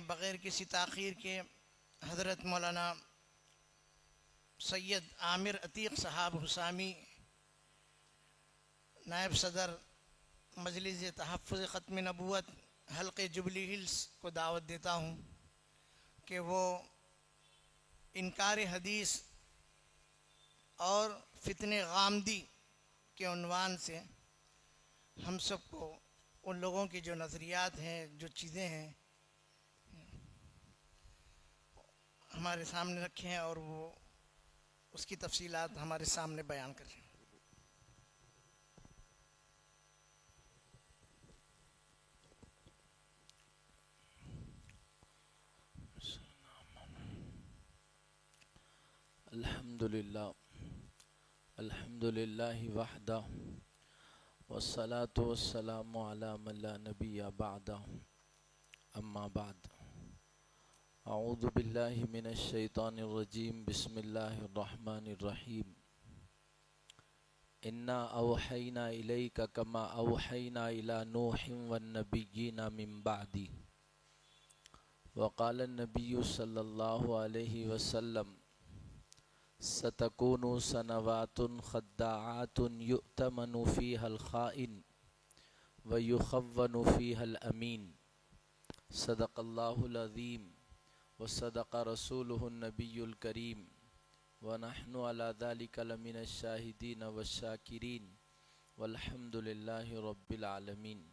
بغیر کسی تاخیر کے حضرت مولانا سید عامر عتیق صاحب حسامی نائب صدر مجلس تحفظ ختم نبوت حلقے جبلی ہلز کو دعوت دیتا ہوں کہ وہ انکار حدیث اور فتنہ غامدی کے عنوان سے ہم سب کو ان لوگوں کی جو نظریات ہیں، جو چیزیں ہیں، ہمارے سامنے رکھیں ہیں اور وہ اس کی تفصیلات ہمارے سامنے بیان کریں۔ الحمدللہ وحدہ والصلاة والسلام علی من لا نبی بعدہ اما بعد اعوذ باللہ من الشیطان الرجیم بسم اللہ الرحمن الرحیم انا اوحینا الیک کما اوحینا الی نوح والنبیین من بعدی وقال النبی صلی اللہ علیہ وسلم ستکون سنوات خداعات یؤتمن فیہا الخائن ویخون فیہا الامین صدق اللہ العظیم وصدق رسولہ النبی الکریم ونحن علی ذلک لمن الشاہدین والشاکرین والحمد للہ رب العالمین۔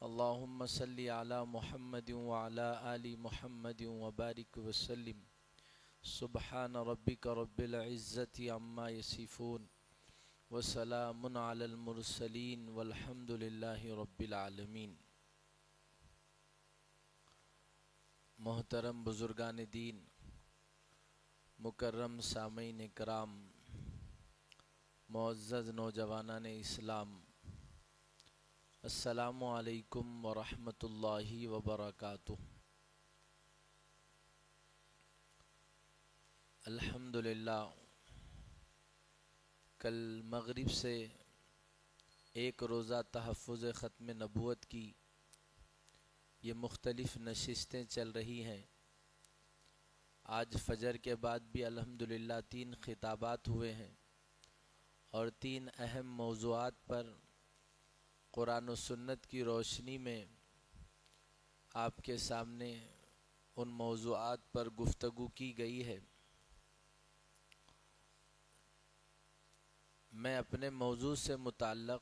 اللہم صلی علی محمد وعلی آل محمد وبارک وسلم۔ سبحان ربک رب العزت عما یصفون وسلام علی المرسلین والحمد للہ رب العالمین۔ محترم بزرگان دین، مکرم سامعین کرام، معزز نوجوانان اسلام، السلام علیکم ورحمۃ اللہ وبرکاتہ۔ الحمدللہ کل مغرب سے ایک روزہ تحفظ ختم نبوت کی یہ مختلف نشستیں چل رہی ہیں۔ آج فجر کے بعد بھی الحمدللہ 3 خطابات ہوئے ہیں اور 3 اہم موضوعات پر قرآن و سنت کی روشنی میں آپ کے سامنے ان موضوعات پر گفتگو کی گئی ہے۔ میں اپنے موضوع سے متعلق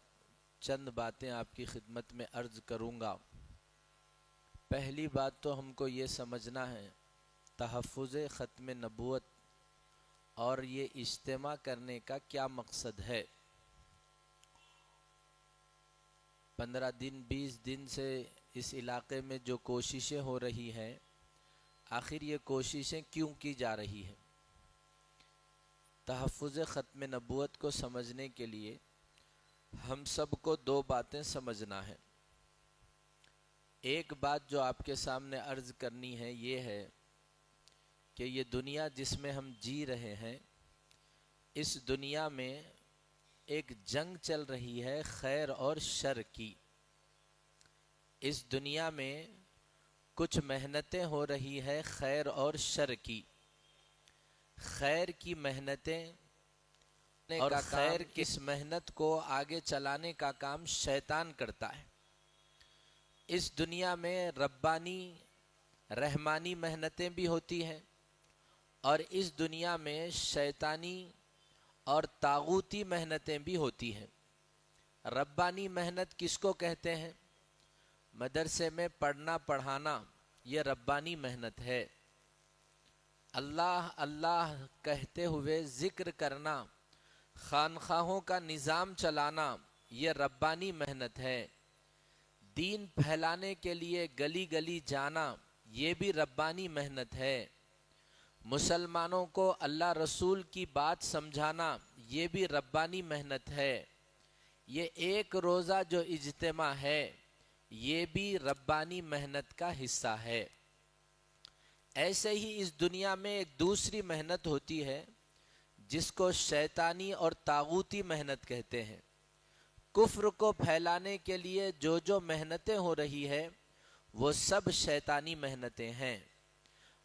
چند باتیں آپ کی خدمت میں عرض کروں گا۔ پہلی بات تو ہم کو یہ سمجھنا ہے تحفظ ختم نبوت اور یہ اجتماع کرنے کا کیا مقصد ہے۔ 15 دن 20 دن سے اس علاقے میں جو کوششیں ہو رہی ہیں، آخر یہ کوششیں کیوں کی جا رہی ہیں؟ تحفظ ختم نبوت کو سمجھنے کے لیے ہم سب کو 2 باتیں سمجھنا ہے۔ ایک بات جو آپ کے سامنے عرض کرنی ہے یہ ہے کہ یہ دنیا جس میں ہم جی رہے ہیں، اس دنیا میں ایک جنگ چل رہی ہے خیر اور شر کی۔ اس دنیا میں کچھ محنتیں ہو رہی ہے خیر اور شر کی۔ خیر کی محنتیں اور خیر کس محنت کو آگے چلانے کا کام شیطان کرتا ہے۔ اس دنیا میں ربانی رحمانی محنتیں بھی ہوتی ہیں اور اس دنیا میں شیطانی اور طاغوتی محنتیں بھی ہوتی ہیں۔ ربانی محنت کس کو کہتے ہیں؟ مدرسے میں پڑھنا پڑھانا یہ ربانی محنت ہے۔ اللہ اللہ کہتے ہوئے ذکر کرنا، خانخواہوں کا نظام چلانا یہ ربانی محنت ہے۔ دین پھیلانے کے لیے گلی گلی جانا یہ بھی ربانی محنت ہے۔ مسلمانوں کو اللہ رسول کی بات سمجھانا یہ بھی ربانی محنت ہے۔ یہ ایک روزہ جو اجتماع ہے یہ بھی ربانی محنت کا حصہ ہے۔ ایسے ہی اس دنیا میں ایک دوسری محنت ہوتی ہے جس کو شیطانی اور طاغوتی محنت کہتے ہیں۔ کفر کو پھیلانے کے لیے جو محنتیں ہو رہی ہے وہ سب شیطانی محنتیں ہیں۔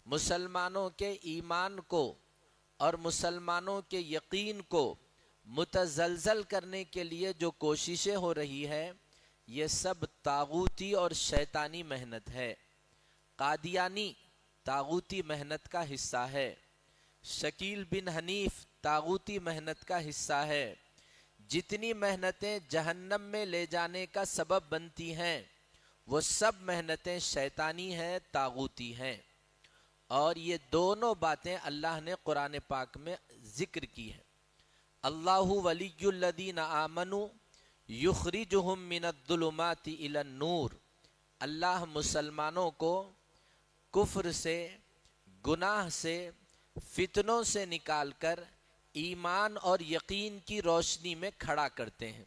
مسلمانوں کے ایمان کو اور مسلمانوں کے یقین کو متزلزل کرنے کے لیے جو کوششیں ہو رہی ہے، یہ سب طاغوتی اور شیطانی محنت ہے۔ قادیانی طاغوتی محنت کا حصہ ہے، شکیل بن حنیف طاغوتی محنت کا حصہ ہے۔ جتنی محنتیں جہنم میں لے جانے کا سبب بنتی ہیں، وہ سب محنتیں شیطانی ہیں، طاغوتی ہیں۔ اور یہ دونوں باتیں اللہ نے قرآن پاک میں ذکر کی ہیں۔ اللہ ولی الذین آمنوا یخرجہم من الظلمات الی النور، اللہ مسلمانوں کو کفر سے، گناہ سے، فتنوں سے نکال کر ایمان اور یقین کی روشنی میں کھڑا کرتے ہیں۔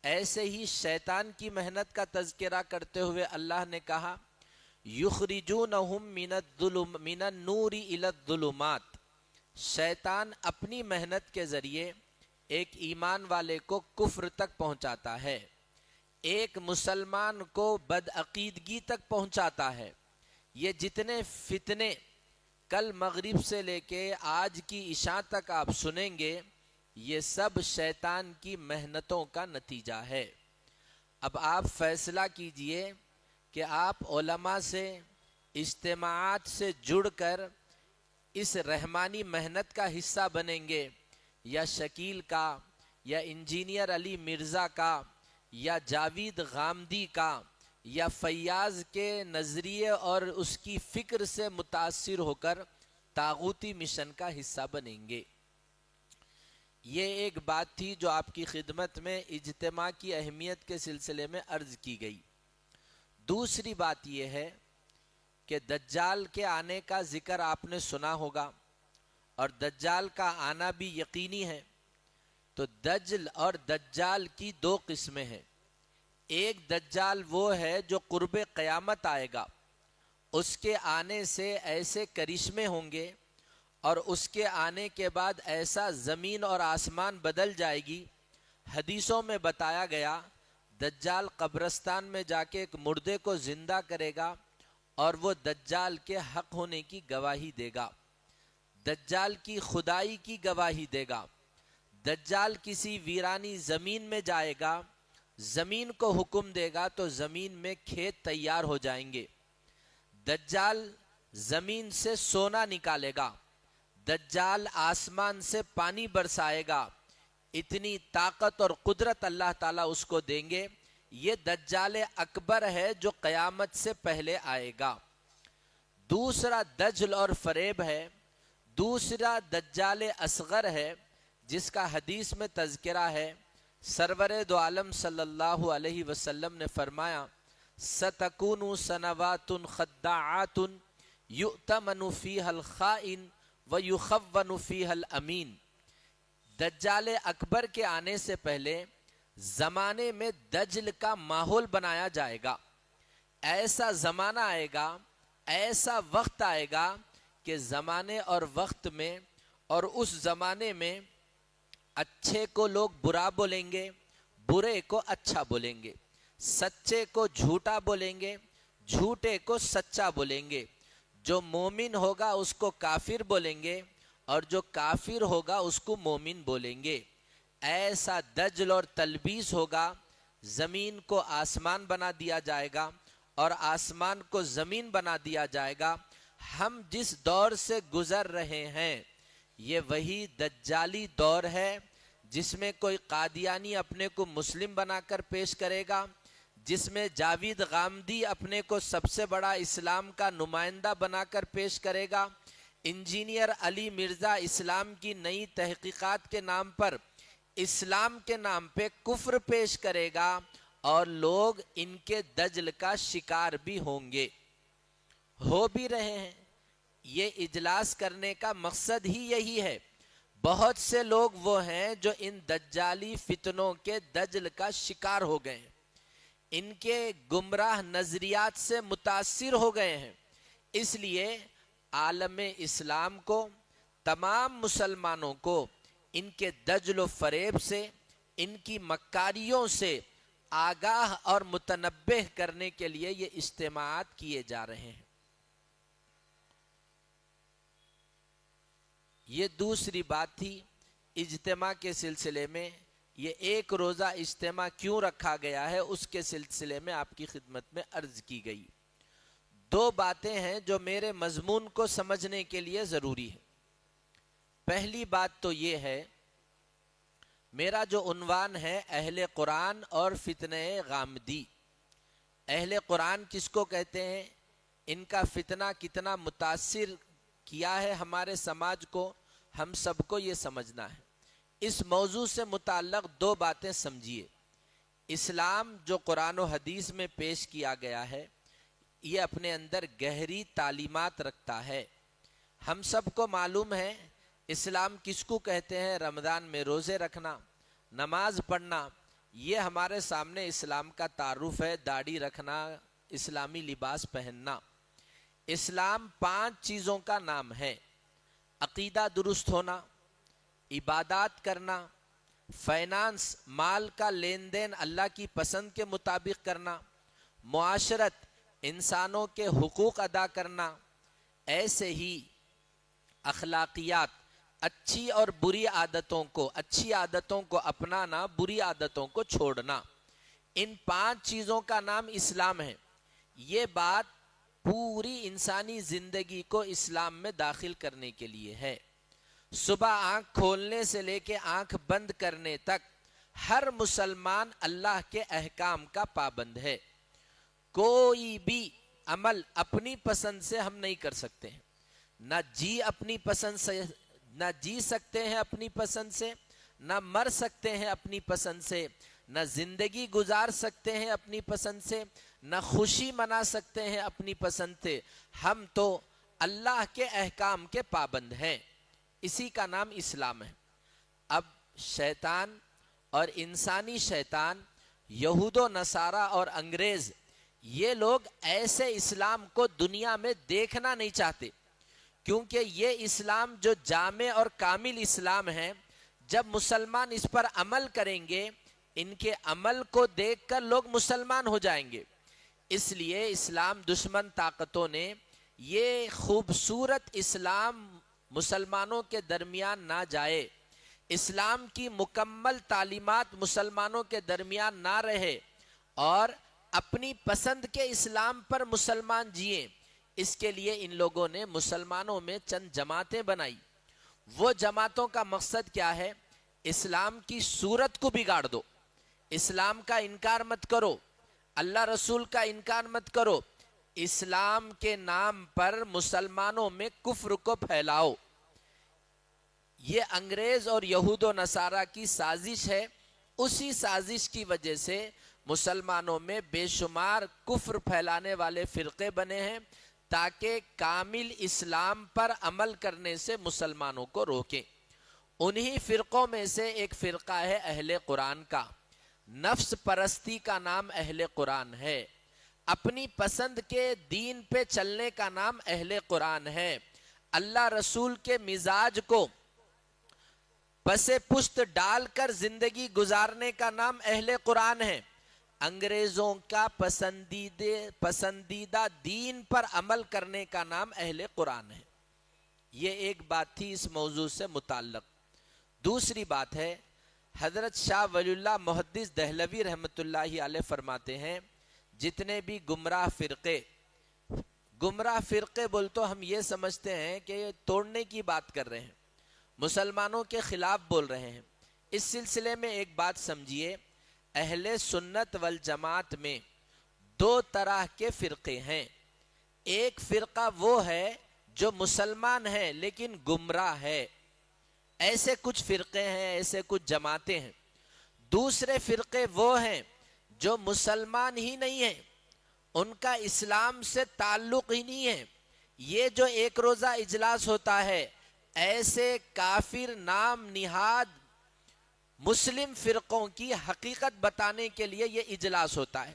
ایسے ہی شیطان کی محنت کا تذکرہ کرتے ہوئے اللہ نے کہا یخرجونہم من النور الی الظلمات، شیطان اپنی محنت کے ذریعے ایک ایمان والے کو کفر تک پہنچاتا ہے، ایک مسلمان کو بدعقیدگی تک پہنچاتا ہے۔ یہ جتنے فتنے کل مغرب سے لے کے آج کی عشاء تک آپ سنیں گے، یہ سب شیطان کی محنتوں کا نتیجہ ہے۔ اب آپ فیصلہ کیجئے کہ آپ علماء سے، اجتماعات سے جڑ کر اس رحمانی محنت کا حصہ بنیں گے، یا شکیل کا، یا انجینئر علی مرزا کا، یا جاوید غامدی کا، یا فیاض کے نظریے اور اس کی فکر سے متاثر ہو کر طاغوتی مشن کا حصہ بنیں گے۔ یہ ایک بات تھی جو آپ کی خدمت میں اجتماع کی اہمیت کے سلسلے میں عرض کی گئی۔ دوسری بات یہ ہے کہ دجال کے آنے کا ذکر آپ نے سنا ہوگا، اور دجال کا آنا بھی یقینی ہے۔ تو دجل اور دجال کی دو قسمیں ہیں۔ ایک دجال وہ ہے جو قرب قیامت آئے گا، اس کے آنے سے ایسے کرشمے ہوں گے، اور اس کے آنے کے بعد ایسا زمین اور آسمان بدل جائے گی۔ حدیثوں میں بتایا گیا دجال قبرستان میں جا کے ایک مردے کو زندہ کرے گا، اور وہ دجال کے حق ہونے کی گواہی دے گا، دجال کی خدائی کی گواہی دے گا۔ دجال کسی ویرانی زمین میں جائے گا، زمین کو حکم دے گا تو زمین میں کھیت تیار ہو جائیں گے۔ دجال زمین سے سونا نکالے گا، دجال آسمان سے پانی برسائے گا۔ اتنی طاقت اور قدرت اللہ تعالیٰ اس کو دیں گے۔ یہ دجال اکبر ہے جو قیامت سے پہلے آئے گا۔ دوسرا دجل اور فریب ہے، دوسرا دجال اصغر ہے، جس کا حدیث میں تذکرہ ہے۔ سرور دو عالم صلی اللہ علیہ وسلم نے فرمایا سَتَكُونُ سَنَوَاتٌ خَدَّاعَاتٌ يُؤْتَمَنُ فِيهَا الْخَائِنُ وَيُخَوَّنُ فِيهَا الْأَمِينُ۔ دجال اکبر کے آنے سے پہلے زمانے میں دجل کا ماحول بنایا جائے گا۔ ایسا زمانہ آئے گا، ایسا وقت آئے گا کہ زمانے اور وقت میں اور اس زمانے میں اچھے کو لوگ برا بولیں گے، برے کو اچھا بولیں گے، سچے کو جھوٹا بولیں گے، جھوٹے کو سچا بولیں گے۔ جو مومن ہوگا اس کو کافر بولیں گے، اور جو کافر ہوگا اس کو مومن بولیں گے۔ ایسا دجل اور تلبیس ہوگا، زمین کو آسمان بنا دیا جائے گا اور آسمان کو زمین بنا دیا جائے گا۔ ہم جس دور سے گزر رہے ہیں یہ وہی دجالی دور ہے، جس میں کوئی قادیانی اپنے کو مسلم بنا کر پیش کرے گا، جس میں جاوید غامدی اپنے کو سب سے بڑا اسلام کا نمائندہ بنا کر پیش کرے گا، انجینئر علی مرزا اسلام کی نئی تحقیقات کے نام پر اسلام کے نام پہ کفر پیش کرے گا، اور لوگ ان کے دجل کا شکار بھی ہوں گے، ہو بھی رہے ہیں۔ یہ اجلاس کرنے کا مقصد ہی یہی ہے۔ بہت سے لوگ وہ ہیں جو ان دجالی فتنوں کے دجل کا شکار ہو گئے ہیں، ان کے گمراہ نظریات سے متاثر ہو گئے ہیں۔ اس لیے عالم اسلام کو، تمام مسلمانوں کو ان کے دجل و فریب سے، ان کی مکاریوں سے آگاہ اور متنبہ کرنے کے لیے یہ اجتماعات کیے جا رہے ہیں۔ یہ دوسری بات تھی اجتماع کے سلسلے میں۔ یہ ایک روزہ اجتماع کیوں رکھا گیا ہے اس کے سلسلے میں آپ کی خدمت میں عرض کی گئی۔ دو باتیں ہیں جو میرے مضمون کو سمجھنے کے لیے ضروری ہے۔ پہلی بات تو یہ ہے، میرا جو عنوان ہے اہل قرآن اور فتنہ غامدی۔ اہل قرآن کس کو کہتے ہیں، ان کا فتنہ کتنا متاثر کیا ہے ہمارے سماج کو، ہم سب کو یہ سمجھنا ہے۔ اس موضوع سے متعلق دو باتیں سمجھیے۔ اسلام جو قرآن و حدیث میں پیش کیا گیا ہے یہ اپنے اندر گہری تعلیمات رکھتا ہے۔ ہم سب کو معلوم ہے اسلام کس کو کہتے ہیں، رمضان میں روزے رکھنا، نماز پڑھنا، یہ ہمارے سامنے اسلام کا تعارف ہے، داڑھی رکھنا، اسلامی لباس پہننا۔ اسلام 5 چیزوں کا نام ہے: عقیدہ درست ہونا، عبادات کرنا، فائنانس مال کا لین دین اللہ کی پسند کے مطابق کرنا، معاشرت انسانوں کے حقوق ادا کرنا، ایسے ہی اخلاقیات اچھی اور بری عادتوں کو، اچھی عادتوں کو اپنانا، بری عادتوں کو چھوڑنا۔ ان 5 چیزوں کا نام اسلام ہے۔ یہ بات پوری انسانی زندگی کو اسلام میں داخل کرنے کے لیے ہے۔ صبح آنکھ کھولنے سے لے کے آنکھ بند کرنے تک ہر مسلمان اللہ کے احکام کا پابند ہے۔ کوئی بھی عمل اپنی پسند سے ہم نہیں کر سکتے ہیں، نہ اپنی پسند سے نہ جی سکتے ہیں اپنی پسند سے، نہ مر سکتے ہیں اپنی پسند سے، نہ زندگی گزار سکتے ہیں اپنی پسند سے، نہ خوشی منا سکتے ہیں اپنی پسند سے۔ ہم تو اللہ کے احکام کے پابند ہیں، اسی کا نام اسلام ہے۔ اب شیطان اور انسانی شیطان، یہود و نصارہ اور انگریز، یہ لوگ ایسے اسلام کو دنیا میں دیکھنا نہیں چاہتے، کیونکہ یہ اسلام جو جامع اور کامل اسلام ہے، جب مسلمان اس پر عمل کریں گے، ان کے عمل کو دیکھ کر لوگ مسلمان ہو جائیں گے۔ اس لیے اسلام دشمن طاقتوں نے یہ خوبصورت اسلام مسلمانوں کے درمیان نہ جائے، اسلام کی مکمل تعلیمات مسلمانوں کے درمیان نہ رہے اور اپنی پسند کے اسلام پر مسلمان جئیں، اس کے لیے ان لوگوں نے مسلمانوں میں چند جماعتیں بنائی۔ وہ جماعتوں کا مقصد کیا ہے؟ اسلام کی صورت کو بگاڑ دو، اسلام کا انکار مت کرو، اللہ رسول کا انکار مت کرو، اسلام کے نام پر مسلمانوں میں کفر کو پھیلاؤ۔ یہ انگریز اور یہود و نصارہ کی سازش ہے۔ اسی سازش کی وجہ سے مسلمانوں میں بے شمار کفر پھیلانے والے فرقے بنے ہیں، تاکہ کامل اسلام پر عمل کرنے سے مسلمانوں کو روکیں۔ انہی فرقوں میں سے ایک فرقہ ہے اہل قرآن کا۔ نفس پرستی کا نام اہل قرآن ہے، اپنی پسند کے دین پہ چلنے کا نام اہل قرآن ہے، اللہ رسول کے مزاج کو پس پشت ڈال کر زندگی گزارنے کا نام اہل قرآن ہے، انگریزوں کا پسندیدہ دین پر عمل کرنے کا نام اہل قرآن ہے۔ یہ ایک بات تھی اس موضوع سے متعلق۔ دوسری بات ہے، حضرت شاہ ولی اللہ محدث دہلوی رحمۃ اللہ علیہ فرماتے ہیں، جتنے بھی گمراہ فرقے بول تو ہم یہ سمجھتے ہیں کہ یہ توڑنے کی بات کر رہے ہیں، مسلمانوں کے خلاف بول رہے ہیں۔ اس سلسلے میں ایک بات سمجھیے، اہل سنت والجماعت میں 2 طرح کے فرقے ہیں۔ ایک فرقہ وہ ہے جو مسلمان ہے لیکن گمراہ ہے، ایسے کچھ فرقے ہیں، ایسے کچھ جماعتیں ہیں۔ دوسرے فرقے وہ ہیں جو مسلمان ہی نہیں ہیں، ان کا اسلام سے تعلق ہی نہیں ہے۔ یہ جو ایک روزہ اجلاس ہوتا ہے، ایسے کافر نام نہاد مسلم فرقوں کی حقیقت بتانے کے لیے یہ اجلاس ہوتا ہے،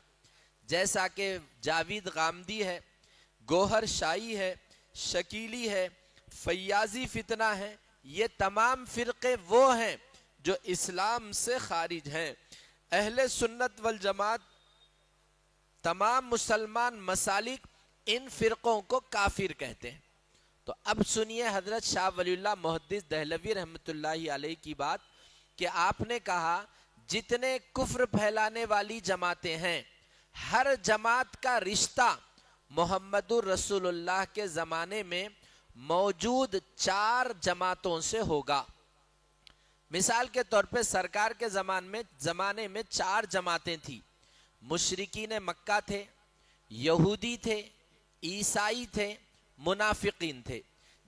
جیسا کہ جاوید غامدی ہے، گوہر شاہی ہے، شکیلی ہے، فیاضی فتنہ ہے۔ یہ تمام فرقے وہ ہیں جو اسلام سے خارج ہیں۔ اہل سنت والجماعت تمام مسلمان مسالک ان فرقوں کو کافر کہتے ہیں۔ تو اب سنیے حضرت شاہ ولی اللہ محدث دہلوی رحمۃ اللہ علیہ کی بات کہ آپ نے کہا جتنے کفر پھیلانے والی جماعتیں ہیں ہر جماعت کا رشتہ محمد الرسول اللہ کے زمانے میں موجود 4 جماعتوں سے ہوگا۔ مثال کے طور پہ سرکار کے زمانے میں 4 جماعتیں تھیں۔ مشرکین مکہ تھے، یہودی تھے، عیسائی تھے، منافقین تھے۔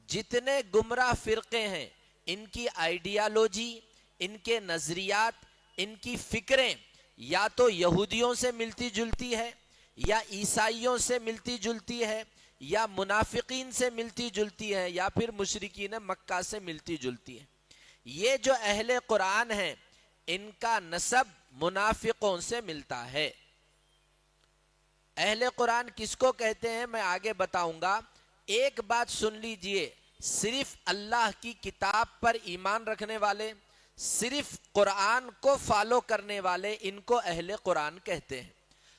جتنے گمراہ فرقے ہیں ان کی آئیڈیالوجی، ان کے نظریات، ان کی فکریں یا تو یہودیوں سے ملتی جلتی ہے، یا عیسائیوں سے ملتی جلتی ہے، یا منافقین سے ملتی جلتی ہے، یا پھر مشرکین مکہ سے ملتی جلتی ہے۔ یہ جو اہل قرآن ہیں ان کا نسب منافقوں سے ملتا ہے۔ اہل قرآن کس کو کہتے ہیں میں آگے بتاؤں گا۔ ایک بات سن لیجئے، صرف اللہ کی کتاب پر ایمان رکھنے والے، صرف قرآن کو فالو کرنے والے، ان کو اہل قرآن کہتے ہیں۔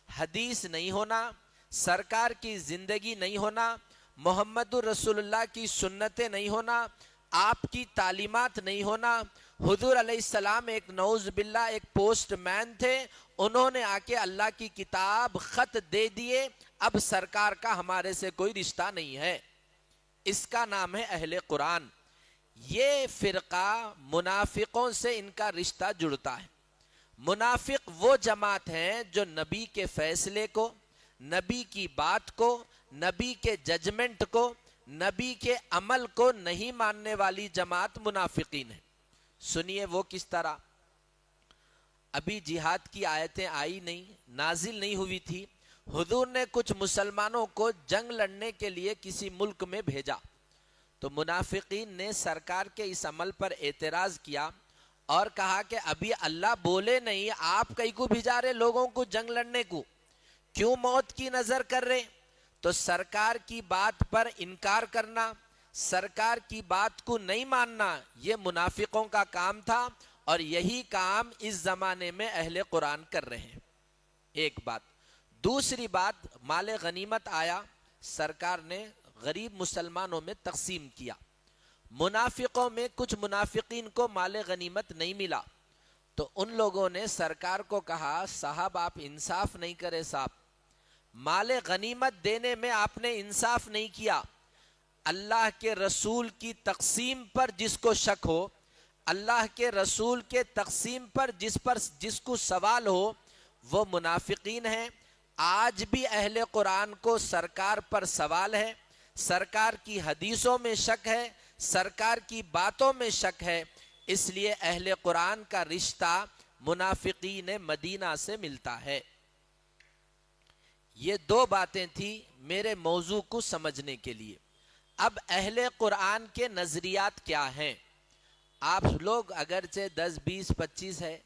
حدیث نہیں ہونا، سرکار کی زندگی نہیں ہونا، محمد الرسول اللہ کی سنتیں نہیں ہونا، آپ کی تعلیمات نہیں ہونا۔ حضور علیہ السلام ایک نعوذ باللہ ایک پوسٹ مین تھے، انہوں نے آ کے اللہ کی کتاب خط دے دیے، اب سرکار کا ہمارے سے کوئی رشتہ نہیں ہے۔ اس کا نام ہے اہل قرآن۔ یہ فرقہ منافقوں سے ان کا رشتہ جڑتا ہے۔ منافق وہ جماعت ہیں جو نبی کے فیصلے کو، نبی کی بات کو، نبی کے ججمنٹ کو، نبی کے عمل کو نہیں ماننے والی جماعت منافقین ہے۔ سنیے وہ کس طرح۔ ابھی جہاد کی آیتیں آئی نہیں، نازل نہیں ہوئی تھی، حضور نے کچھ مسلمانوں کو جنگ لڑنے کے لیے کسی ملک میں بھیجا، تو منافقین نے سرکار کے اس عمل پر اعتراض کیا اور کہا کہ ابھی اللہ بولے نہیں، آپ کئی کو بھیجا رہے لوگوں کو جنگ لڑنے کو، کیوں موت کی نظر کر رہے؟ تو سرکار کی بات پر انکار کرنا، سرکار کی بات کو نہیں ماننا، یہ منافقوں کا کام تھا، اور یہی کام اس زمانے میں اہل قرآن کر رہے ہیں۔ ایک بات۔ دوسری بات، مال غنیمت آیا، سرکار نے غریب مسلمانوں میں تقسیم کیا۔ منافقوں میں کچھ منافقین کو مال غنیمت نہیں ملا، تو ان لوگوں نے سرکار کو کہا صاحب آپ انصاف نہیں کرے، صاحب مال غنیمت دینے میں آپ نے انصاف نہیں کیا۔ اللہ کے رسول کی تقسیم پر جس کو شک ہو، اللہ کے رسول کے تقسیم پر جس کو سوال ہو، وہ منافقین ہیں۔ آج بھی اہل قرآن کو سرکار پر سوال ہے، سرکار کی حدیثوں میں شک ہے، سرکار کی باتوں میں شک ہے، اس لیے اہل قرآن کا رشتہ منافقین مدینہ سے ملتا ہے۔ یہ 2 باتیں تھیں میرے موضوع کو سمجھنے کے لیے۔ اب اہل قرآن کے نظریات کیا ہیں؟ آپ لوگ اگرچہ 10 20 25 ہے،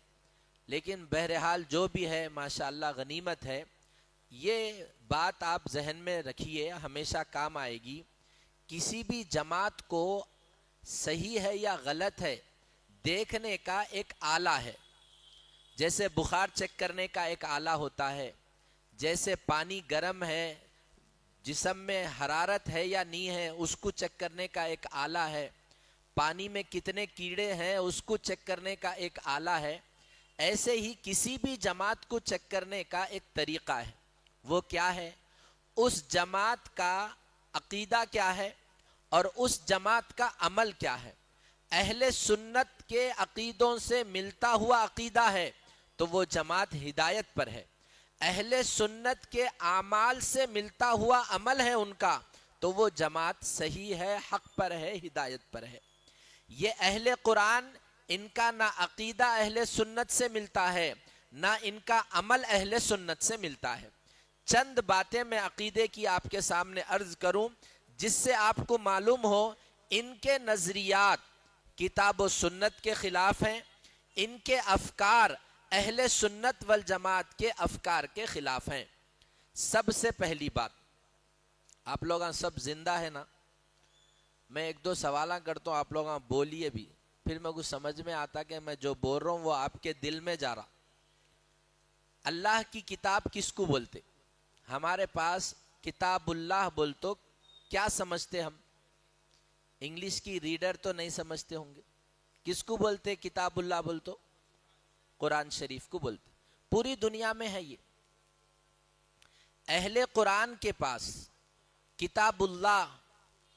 لیکن بہرحال جو بھی ہے ماشاءاللہ غنیمت ہے۔ یہ بات آپ ذہن میں رکھیے، ہمیشہ کام آئے گی۔ کسی بھی جماعت کو صحیح ہے یا غلط ہے دیکھنے کا ایک آلہ ہے، جیسے بخار چیک کرنے کا ایک آلہ ہوتا ہے، جیسے پانی گرم ہے، جسم میں حرارت ہے یا نہیں ہے اس کو چیک کرنے کا ایک آلہ ہے، پانی میں کتنے کیڑے ہیں اس کو چیک کرنے کا ایک آلہ ہے۔ ایسے ہی کسی بھی جماعت کو چیک کرنے کا ایک طریقہ ہے۔ وہ کیا ہے؟ اس جماعت کا عقیدہ کیا ہے اور اس جماعت کا عمل کیا ہے۔ اہل سنت کے عقیدوں سے ملتا ہوا عقیدہ ہے تو وہ جماعت ہدایت پر ہے۔ اہل سنت کے اعمال سے ملتا ہوا عمل ہے ان کا تو وہ جماعت صحیح ہے، حق پر ہے، ہدایت پر ہے۔ یہ اہل قرآن، ان کا نہ عقیدہ اہل سنت سے ملتا ہے نہ ان کا عمل اہل سنت سے ملتا ہے۔ چند باتیں میں عقیدے کی آپ کے سامنے عرض کروں جس سے آپ کو معلوم ہو ان کے نظریات کتاب و سنت کے خلاف ہیں، ان کے افکار اہل سنت والجماعت کے افکار کے خلاف ہیں۔ سب سے پہلی بات، آپ لوگ سب زندہ ہے نا؟ میں 1 2 سوالاں کرتا ہوں، آپ لوگ بولیے بھی، پھر میں کچھ سمجھ میں آتا کہ میں جو بول رہا ہوں وہ آپ کے دل میں جا رہا۔ اللہ کی کتاب کس کو بولتے؟ ہمارے پاس کتاب اللہ بول تو کیا سمجھتے ہم؟ انگلش کی ریڈر تو نہیں سمجھتے ہوں گے. کس کو بولتے کتاب اللہ بول تو؟ قرآن شریف کو بولتے. پوری دنیا میں ہے یہ. اہل قرآن کے پاس کتاب اللہ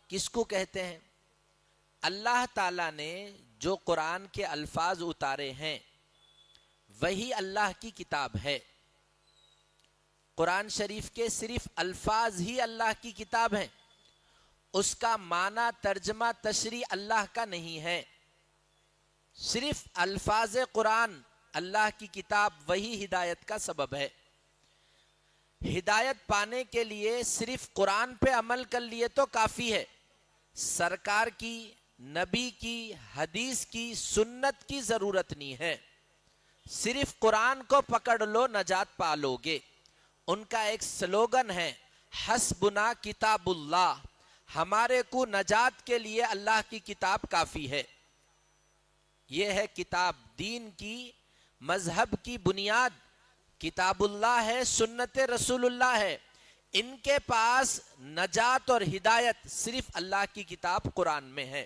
کس کو کہتے ہیں؟ اللہ تعالیٰ نے جو قرآن کے الفاظ اتارے ہیں وہی اللہ کی کتاب ہے. قرآن شریف کے صرف الفاظ ہی اللہ کی کتاب ہیں. اس کا معنی ترجمہ تشریح اللہ کا نہیں ہے. صرف الفاظ قرآن اللہ کی کتاب وہی ہدایت کا سبب ہے. ہدایت پانے کے لیے صرف قرآن پہ عمل کر لیے تو کافی ہے. سرکار کی، نبی کی، حدیث کی، سنت کی ضرورت نہیں ہے. صرف قرآن کو پکڑ لو نجات پا لو گے. ان کا ایک سلوگن ہے حسبنا کتاب اللہ، ہمارے کو نجات کے لیے اللہ کی کتاب کافی ہے. یہ ہے کتاب، دین کی، مذہب کی بنیاد کتاب اللہ ہے، سنت رسول اللہ ہے. ان کے پاس نجات اور ہدایت صرف اللہ کی کتاب قرآن میں ہے.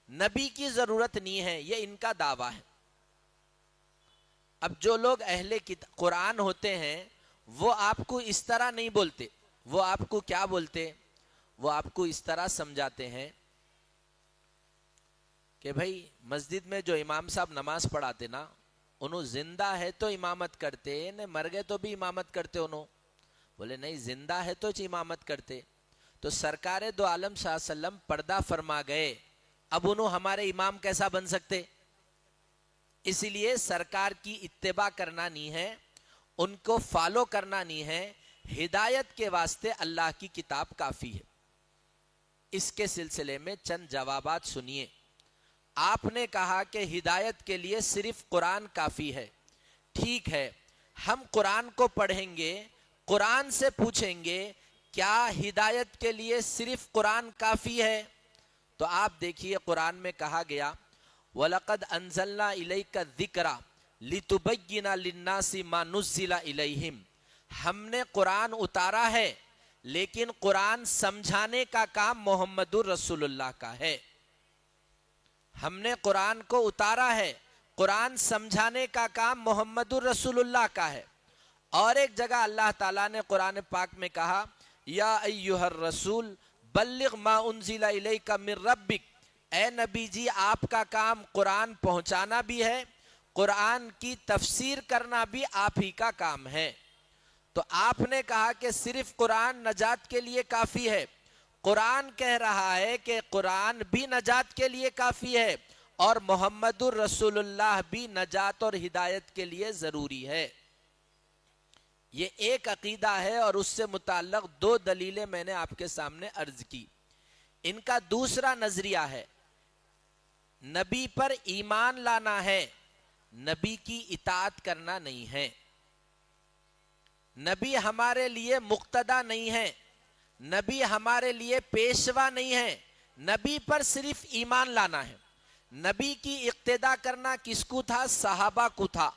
نبی کی ضرورت نہیں ہے، یہ ان کا دعویٰ ہے. اب جو لوگ اہل قرآن ہوتے ہیں وہ آپ کو اس طرح نہیں بولتے. وہ آپ کو کیا بولتے؟ وہ آپ کو اس طرح سمجھاتے ہیں کہ بھائی مسجد میں جو امام صاحب نماز پڑھاتے نا، انہوں زندہ ہے تو امامت کرتے، مر گئے تو بھی امامت کرتے. انہوں بولے نہیں، زندہ ہے تو امامت کرتے. تو سرکار دو عالم صلی اللہ علیہ وسلم پردہ فرما گئے، اب انہوں ہمارے امام کیسا بن سکتے؟ اسی لیے سرکار کی اتباع کرنا نہیں ہے، ان کو فالو کرنا نہیں ہے. ہدایت کے واسطے اللہ کی کتاب کافی ہے. اس کے سلسلے میں چند جوابات سنیے. آپ نے کہا کہ ہدایت کے لیے صرف قرآن کافی ہے. ٹھیک ہے، ہم قرآن کو پڑھیں گے، قرآن سے پوچھیں گے کیا ہدایت کے لیے صرف قرآن کافی ہے؟ تو آپ دیکھیے قرآن میں کہا گیا وَلَقَدْ أَنزَلْنَا إِلَيْكَ الذِّكْرَ لِتُبَيِّنَ لِلنَّاسِ مَا نُزِّلَ إِلَيْهِمْ. ہم نے قرآن اتارا ہے لیکن قرآن سمجھانے کا کام محمد رسول اللہ کا ہے. ہم نے قرآن کو اتارا ہے، قرآن سمجھانے کا کام محمد رسول اللہ کا ہے. اور ایک جگہ اللہ تعالیٰ نے قرآن پاک میں کہا یا ایھا الرسول بلغ ما انزل الیک من ربک. اے نبی جی، آپ کا کام قرآن پہنچانا بھی ہے، قرآن کی تفسیر کرنا بھی آپ ہی کا کام ہے. تو آپ نے کہا کہ صرف قرآن نجات کے لیے کافی ہے. قرآن کہہ رہا ہے کہ قرآن بھی نجات کے لیے کافی ہے اور محمد الرسول اللہ بھی نجات اور ہدایت کے لیے ضروری ہے. یہ ایک عقیدہ ہے اور اس سے متعلق دو دلیلیں میں نے آپ کے سامنے عرض کی. ان کا دوسرا نظریہ ہے نبی پر ایمان لانا ہے، نبی کی اطاعت کرنا نہیں ہے. نبی ہمارے لیے مقتدا نہیں ہے، نبی ہمارے لیے پیشوا نہیں ہے. نبی پر صرف ایمان لانا ہے. نبی کی اقتدا کرنا کس کو تھا؟ صحابہ کو تھا.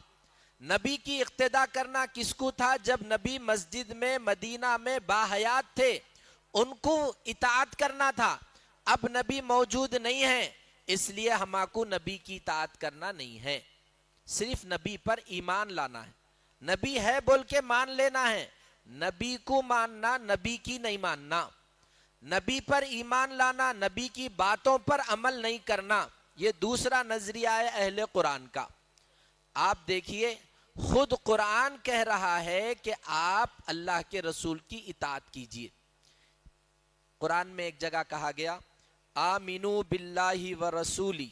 نبی کی اقتدا کرنا کس کو تھا؟ جب نبی مسجد میں مدینہ میں باحیات تھے ان کو اطاعت کرنا تھا. اب نبی موجود نہیں ہے اس لیے ہمارے نبی کی اطاعت کرنا نہیں ہے. صرف نبی پر ایمان لانا ہے. نبی ہے بول کے مان لینا ہے، نبی کو ماننا، نبی کی نہیں ماننا. نبی پر ایمان لانا، نبی کی باتوں پر عمل نہیں کرنا. یہ دوسرا نظریہ ہے اہل قرآن کا. آپ دیکھیے خود قرآن کہہ رہا ہے کہ آپ اللہ کے رسول کی اطاعت کیجیے. قرآن میں ایک جگہ کہا گیا آمینو باللہ و رسولی،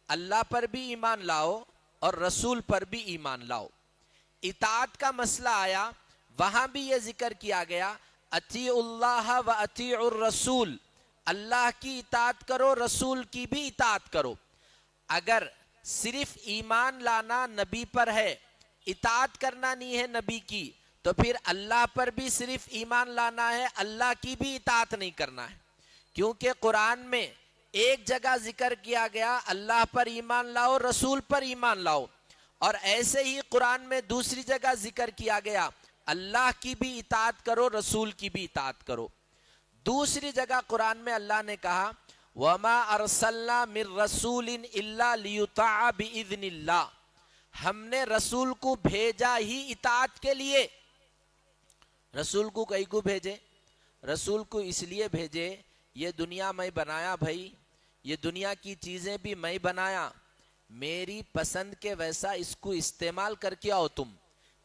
اللہ پر بھی ایمان لاؤ اور رسول پر بھی ایمان لاؤ. اطاعت کا مسئلہ آیا، وہاں بھی یہ ذکر کیا گیا اطیعوا اللہ و اطیعوا الرسول، اللہ کی اطاعت کرو، رسول کی بھی اطاعت کرو. اگر صرف ایمان لانا نبی پر ہے، اطاعت کرنا نہیں ہے نبی کی، تو پھر اللہ پر بھی صرف ایمان لانا ہے، اللہ کی بھی اطاعت نہیں کرنا ہے. کیونکہ قرآن میں ایک جگہ ذکر کیا گیا اللہ پر ایمان لاؤ، رسول پر ایمان لاؤ، اور ایسے ہی قرآن میں دوسری جگہ ذکر کیا گیا اللہ کی بھی اطاعت کرو رسول کی بھی اطاعت کرو. دوسری جگہ قرآن میں اللہ نے کہا وَمَا أَرْسَلْنَا مِن رَّسُولٍ إِلَّا لِيُطَاعَ بِإِذْنِ اللَّهِ، ہم نے رسول کو بھیجا ہی اطاعت کے لیے. رسول کو کئی کو بھیجے؟ رسول کو اس لیے بھیجے یہ دنیا میں بنایا بھائی، یہ دنیا کی چیزیں بھی میں بنایا، میری پسند کے ویسا اس کو استعمال کر کے آؤ تم.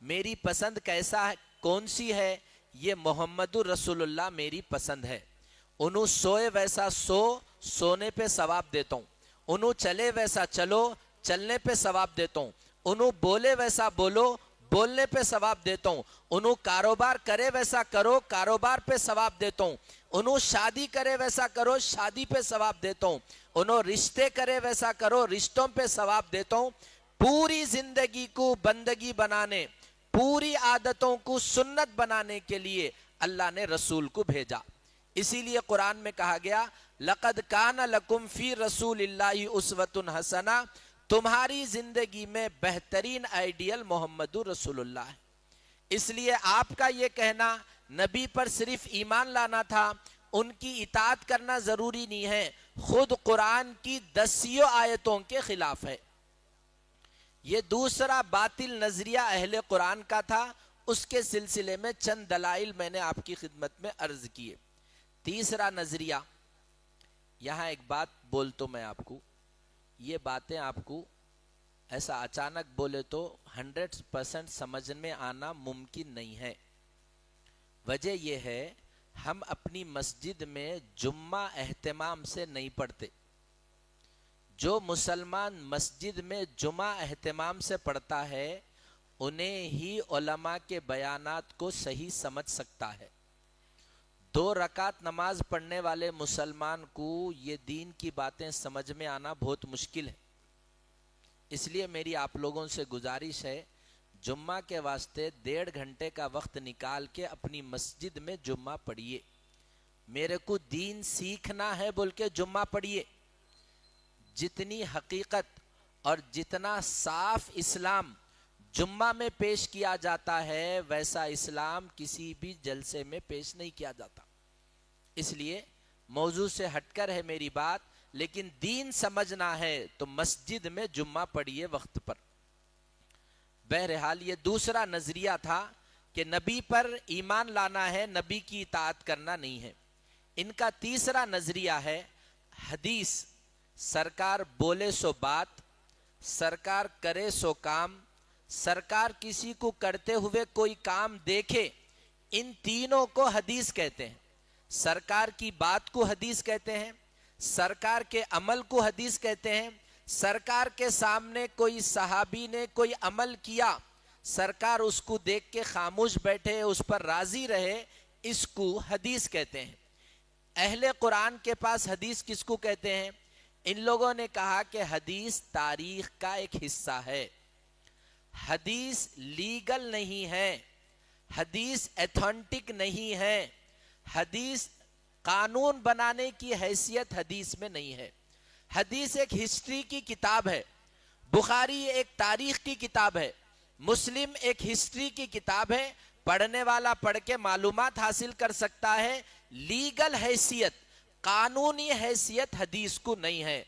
میری پسند کیسا ہے، کون سی ہے؟ یہ محمد رسول اللہ میری پسند ہے. انہوں سوئے ویسا سونے پہ ثواب دیتا ہوں. انہوں چلے ویسا چلو، چلنے پہ ثواب دیتا ہوں. انہوں بولے ویسا بولو، بولنے پہ ثواب دیتا ہوں. انہوں کاروبار کرے ویسا کرو، کاروبار پہ ثواب دیتا ہوں. انہوں شادی کرے ویسا کرو، شادی پہ ثواب دیتا ہوں. انہوں رشتے کرے ویسا کرو، رشتوں پہ ثواب دیتا ہوں. پوری زندگی کو بندگی بنانے، پوری عادتوں کو سنت بنانے کے لیے اللہ نے رسول کو بھیجا. اسی لیے قرآن میں کہا گیا لَقَدْ كَانَ لَكُمْ فِي رَسُولِ اللَّهِ أُسْوَةٌ حَسَنَةٌ، تمہاری زندگی میں بہترین آئیڈیل محمد رسول اللہ ہے. اس لیے آپ کا یہ کہنا نبی پر صرف ایمان لانا تھا، ان کی اطاعت کرنا ضروری نہیں ہے، خود قرآن کی 10 آیتوں کے خلاف ہے. یہ دوسرا باطل نظریہ اہل قرآن کا تھا، اس کے سلسلے میں چند دلائل میں نے آپ کی خدمت میں عرض کیے. تیسرا نظریہ، یہاں ایک بات بولتا ہوں میں آپ کو، یہ باتیں آپ کو ایسا اچانک بولے تو 100% سمجھ میں آنا ممکن نہیں ہے. وجہ یہ ہے ہم اپنی مسجد میں جمعہ اہتمام سے نہیں پڑھتے. جو مسلمان مسجد میں جمعہ اہتمام سے پڑھتا ہے انہیں ہی علماء کے بیانات کو صحیح سمجھ سکتا ہے. 2 رکعت نماز پڑھنے والے مسلمان کو یہ دین کی باتیں سمجھ میں آنا بہت مشکل ہے. اس لیے میری آپ لوگوں سے گزارش ہے جمعہ کے واسطے 1.5 گھنٹے کا وقت نکال کے اپنی مسجد میں جمعہ پڑھیے. میرے کو دین سیکھنا ہے بول کے جمعہ پڑھیے. جتنی حقیقت اور جتنا صاف اسلام جمعہ میں پیش کیا جاتا ہے ویسا اسلام کسی بھی جلسے میں پیش نہیں کیا جاتا. اس لیے موضوع سے ہٹ کر ہے میری بات، لیکن دین سمجھنا ہے تو مسجد میں جمعہ پڑھیے وقت پر. بہرحال یہ دوسرا نظریہ تھا کہ نبی پر ایمان لانا ہے، نبی کی اطاعت کرنا نہیں ہے. ان کا تیسرا نظریہ ہے حدیث، سرکار بولے سو بات، سرکار کرے سو کام، سرکار کسی کو کرتے ہوئے کوئی کام دیکھے، ان تینوں کو حدیث کہتے ہیں. سرکار کی بات کو حدیث کہتے ہیں، سرکار کے عمل کو حدیث کہتے ہیں. سرکار کے سامنے کوئی صحابی نے کوئی عمل کیا، سرکار اس کو دیکھ کے خاموش بیٹھے، اس پر راضی رہے، اس کو حدیث کہتے ہیں. اہل قرآن کے پاس حدیث کس کو کہتے ہیں؟ ان لوگوں نے کہا کہ حدیث تاریخ کا ایک حصہ ہے، حدیث لیگل نہیں ہے، حدیث ایتھنٹک نہیں ہے، حدیث قانون بنانے کی حیثیت حدیث میں نہیں ہے. حدیث ایک ہسٹری کی کتاب ہے، بخاری ایک تاریخ کی کتاب ہے، مسلم ایک ہسٹری کی کتاب ہے. پڑھنے والا پڑھ کے معلومات حاصل کر سکتا ہے. لیگل حیثیت، قانونی حیثیت حدیث کو نہیں ہے.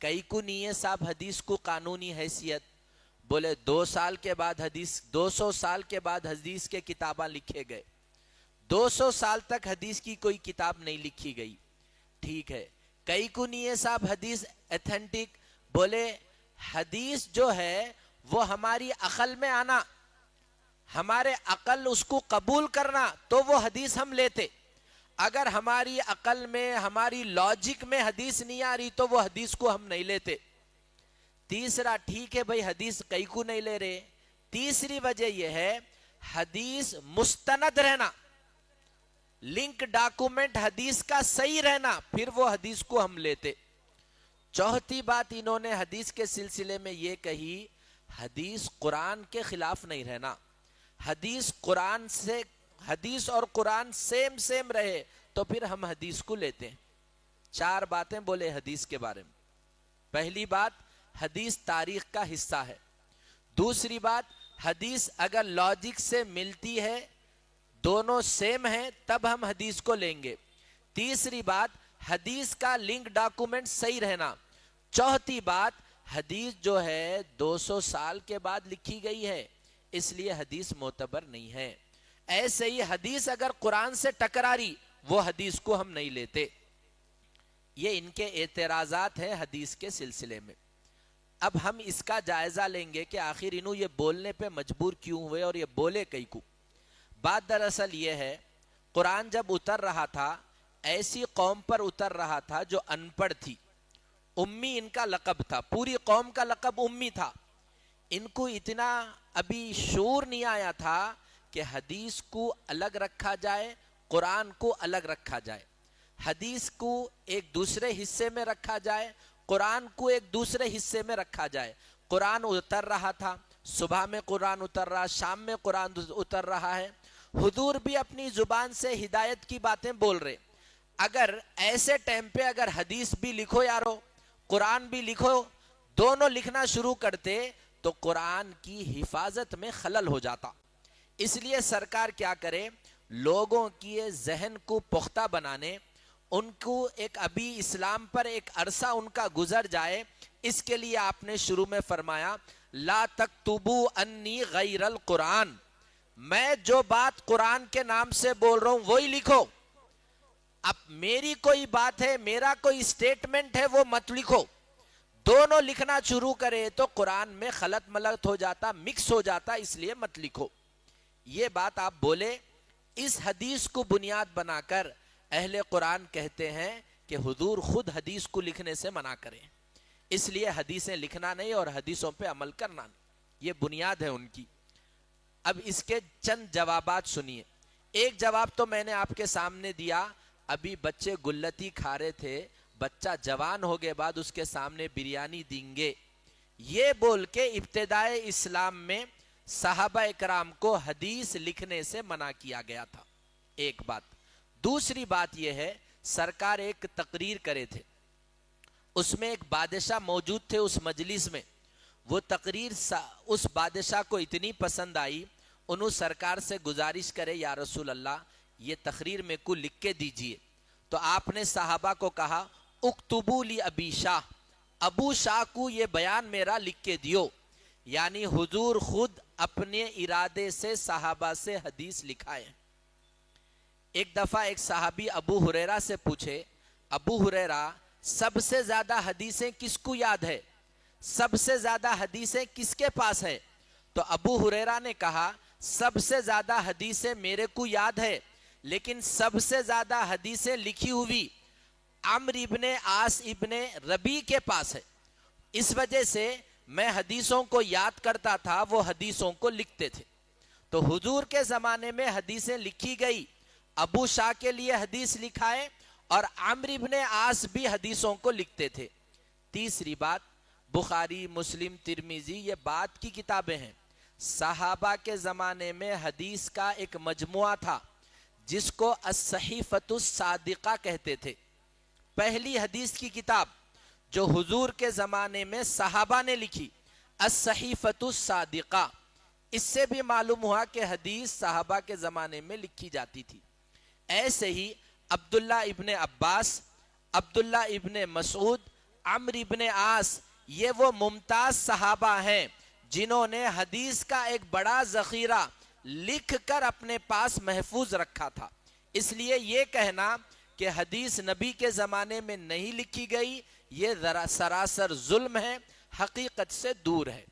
کئی کو نہیں ہے صاحب حدیث کو قانونی حیثیت. بولے 2 سال کے بعد حدیث، 200 سال کے بعد حدیث کے کتاباں لکھے گئے، 200 سال تک حدیث کی کوئی کتاب نہیں لکھی گئی. ٹھیک ہے. کئی کو نہیں ہے صاحب حدیث ایتھنٹک. بولے حدیث جو ہے وہ ہماری عقل میں آنا، ہمارے عقل اس کو قبول کرنا تو وہ حدیث ہم لیتے. اگر ہماری عقل میں، ہماری لاجک میں حدیث نہیں آ رہی تو وہ حدیث کو ہم نہیں لیتے. تیسرا، ٹھیک ہے بھائی حدیث کئی کو نہیں لے رہے، تیسری وجہ یہ ہے حدیث مستند رہنا، لنک ڈاکومنٹ حدیث کا صحیح رہنا، پھر وہ حدیث کو ہم لیتے. چوتھی بات انہوں نے حدیث کے سلسلے میں یہ کہی حدیث قرآن کے خلاف نہیں رہنا. حدیث قرآن سے، حدیث اور قرآن سیم رہے تو پھر ہم حدیث کو لیتے ہیں. 4 باتیں بولے حدیث کے بارے میں. پہلی بات، حدیث تاریخ کا حصہ ہے. دوسری بات حدیث اگر لاجک سے ملتی ہے دونوں سیم ہیں تب ہم حدیث کو لیں گے. تیسری بات حدیث کا لنک ڈاکومنٹ صحیح رہنا. چوتھی بات حدیث جو ہے 200 سال کے بعد لکھی گئی ہے اس لیے حدیث معتبر نہیں ہے. ایسے ہی حدیث اگر قرآن سے ٹکراری وہ حدیث کو ہم نہیں لیتے. یہ ان کے اعتراضات ہیں حدیث کے سلسلے میں. اب ہم اس کا جائزہ لیں گے کہ آخر انہوں یہ بولنے پہ مجبور کیوں ہوئے اور یہ بولے کئی کو. بات دراصل یہ ہے قرآن جب اتر رہا تھا ایسی قوم پر اتر رہا تھا جو ان پڑھ تھی. امی ان کا لقب تھا, پوری قوم کا لقب امی تھا. ان کو اتنا ابھی شعور نہیں آیا تھا کہ حدیث کو الگ رکھا جائے, قرآن کو الگ رکھا جائے, حدیث کو ایک دوسرے حصے میں رکھا جائے, قرآن کو ایک دوسرے حصے میں رکھا جائے. قرآن اتر رہا تھا, صبح میں قرآن اتر رہا, شام میں قرآن اتر رہا ہے. حضور بھی اپنی زبان سے ہدایت کی باتیں بول رہے. اگر ایسے ٹائم پہ اگر حدیث بھی لکھو یارو, قرآن بھی لکھو, دونوں لکھنا شروع کرتے تو قرآن کی حفاظت میں خلل ہو جاتا. اس لیے سرکار کیا کرے, لوگوں کی ذہن کو پختہ بنانے, ان کو ایک ابھی اسلام پر ایک عرصہ ان کا گزر جائے, اس کے لیے آپ نے شروع میں فرمایا لا تکتبو انی غیر القرآن, میں جو بات قرآن کے نام سے بول رہا ہوں وہی لکھو. اب میری کوئی بات ہے, میرا کوئی سٹیٹمنٹ ہے, وہ مت لکھو. دونوں لکھنا شروع کرے تو قرآن میں خلط ملط ہو جاتا, مکس ہو جاتا, اس لیے مت لکھو. یہ بات آپ بولے. اس حدیث کو بنیاد بنا کر اہل قرآن کہتے ہیں کہ حضور خود حدیث کو لکھنے سے منع کریں, اس لیے حدیثیں لکھنا نہیں اور حدیثوں پہ عمل کرنا نہیں. یہ بنیاد ہے ان کی. اب اس کے چند جوابات سنیے. ایک جواب تو میں نے آپ کے سامنے دیا, ابھی بچے گلتی کھا رہے تھے, بچہ جوان ہوگے بعد اس کے سامنے بریانی دیں گے, یہ بول کے ابتدائے اسلام میں صحابہ اکرام کو حدیث لکھنے سے منع کیا گیا تھا. ایک بات. دوسری بات یہ ہے سرکار ایک تقریر کرے تھے, اس میں ایک بادشاہ موجود تھے اس مجلس میں. وہ تقریر اس بادشاہ کو اتنی پسند آئی, انہوں سرکار سے گزارش کرے یا رسول اللہ یہ تقریر میں کو لکھ کے دیجئے. تو آپ نے صحابہ کو کہا اکتبو لی ابی شاہ, ابو شاہ کو یہ بیان میرا لکھ کے دیو. یعنی حضور خود اپنے ارادے سے صحابہ سے حدیث لکھائے. ایک دفعہ ایک صحابی ابو ہریرہ سے پوچھے, ابو ہریرہ سب سے زیادہ حدیثیں کس کو یاد ہے, سب سے زیادہ حدیثیں کس کے پاس ہے؟ تو ابو ہریرہ نے کہا سب سے زیادہ حدیثیں میرے کو یاد ہے, لیکن سب سے زیادہ حدیثیں لکھی ہوئی عمرو ابن عاص ابن ربیع کے پاس ہے. اس وجہ سے میں حدیثوں کو یاد کرتا تھا, وہ حدیثوں کو لکھتے تھے. تو حضور کے زمانے میں حدیثیں لکھی گئی, ابو شاہ کے لیے حدیث لکھائے اور عمرو ابن عاص بھی حدیثوں کو لکھتے تھے. تیسری بات, بخاری, مسلم, ترمذی یہ بات کی کتابیں ہیں. صحابہ کے زمانے میں حدیث کا ایک مجموعہ تھا جس کو الصحیفۃ الصادقہ کہتے تھے. پہلی حدیث کی کتاب جو حضور کے زمانے میں صحابہ نے لکھی, الصحیفۃ الصادقہ. اس سے بھی معلوم ہوا کہ حدیث صحابہ کے زمانے میں لکھی جاتی تھی. ایسے ہی عبداللہ ابن عباس, عبداللہ ابن مسعود, عمرو ابن عاص, یہ وہ ممتاز صحابہ ہیں جنہوں نے حدیث کا ایک بڑا ذخیرہ لکھ کر اپنے پاس محفوظ رکھا تھا. اس لیے یہ کہنا کہ حدیث نبی کے زمانے میں نہیں لکھی گئی یہ سراسر ظلم ہے, حقیقت سے دور ہے.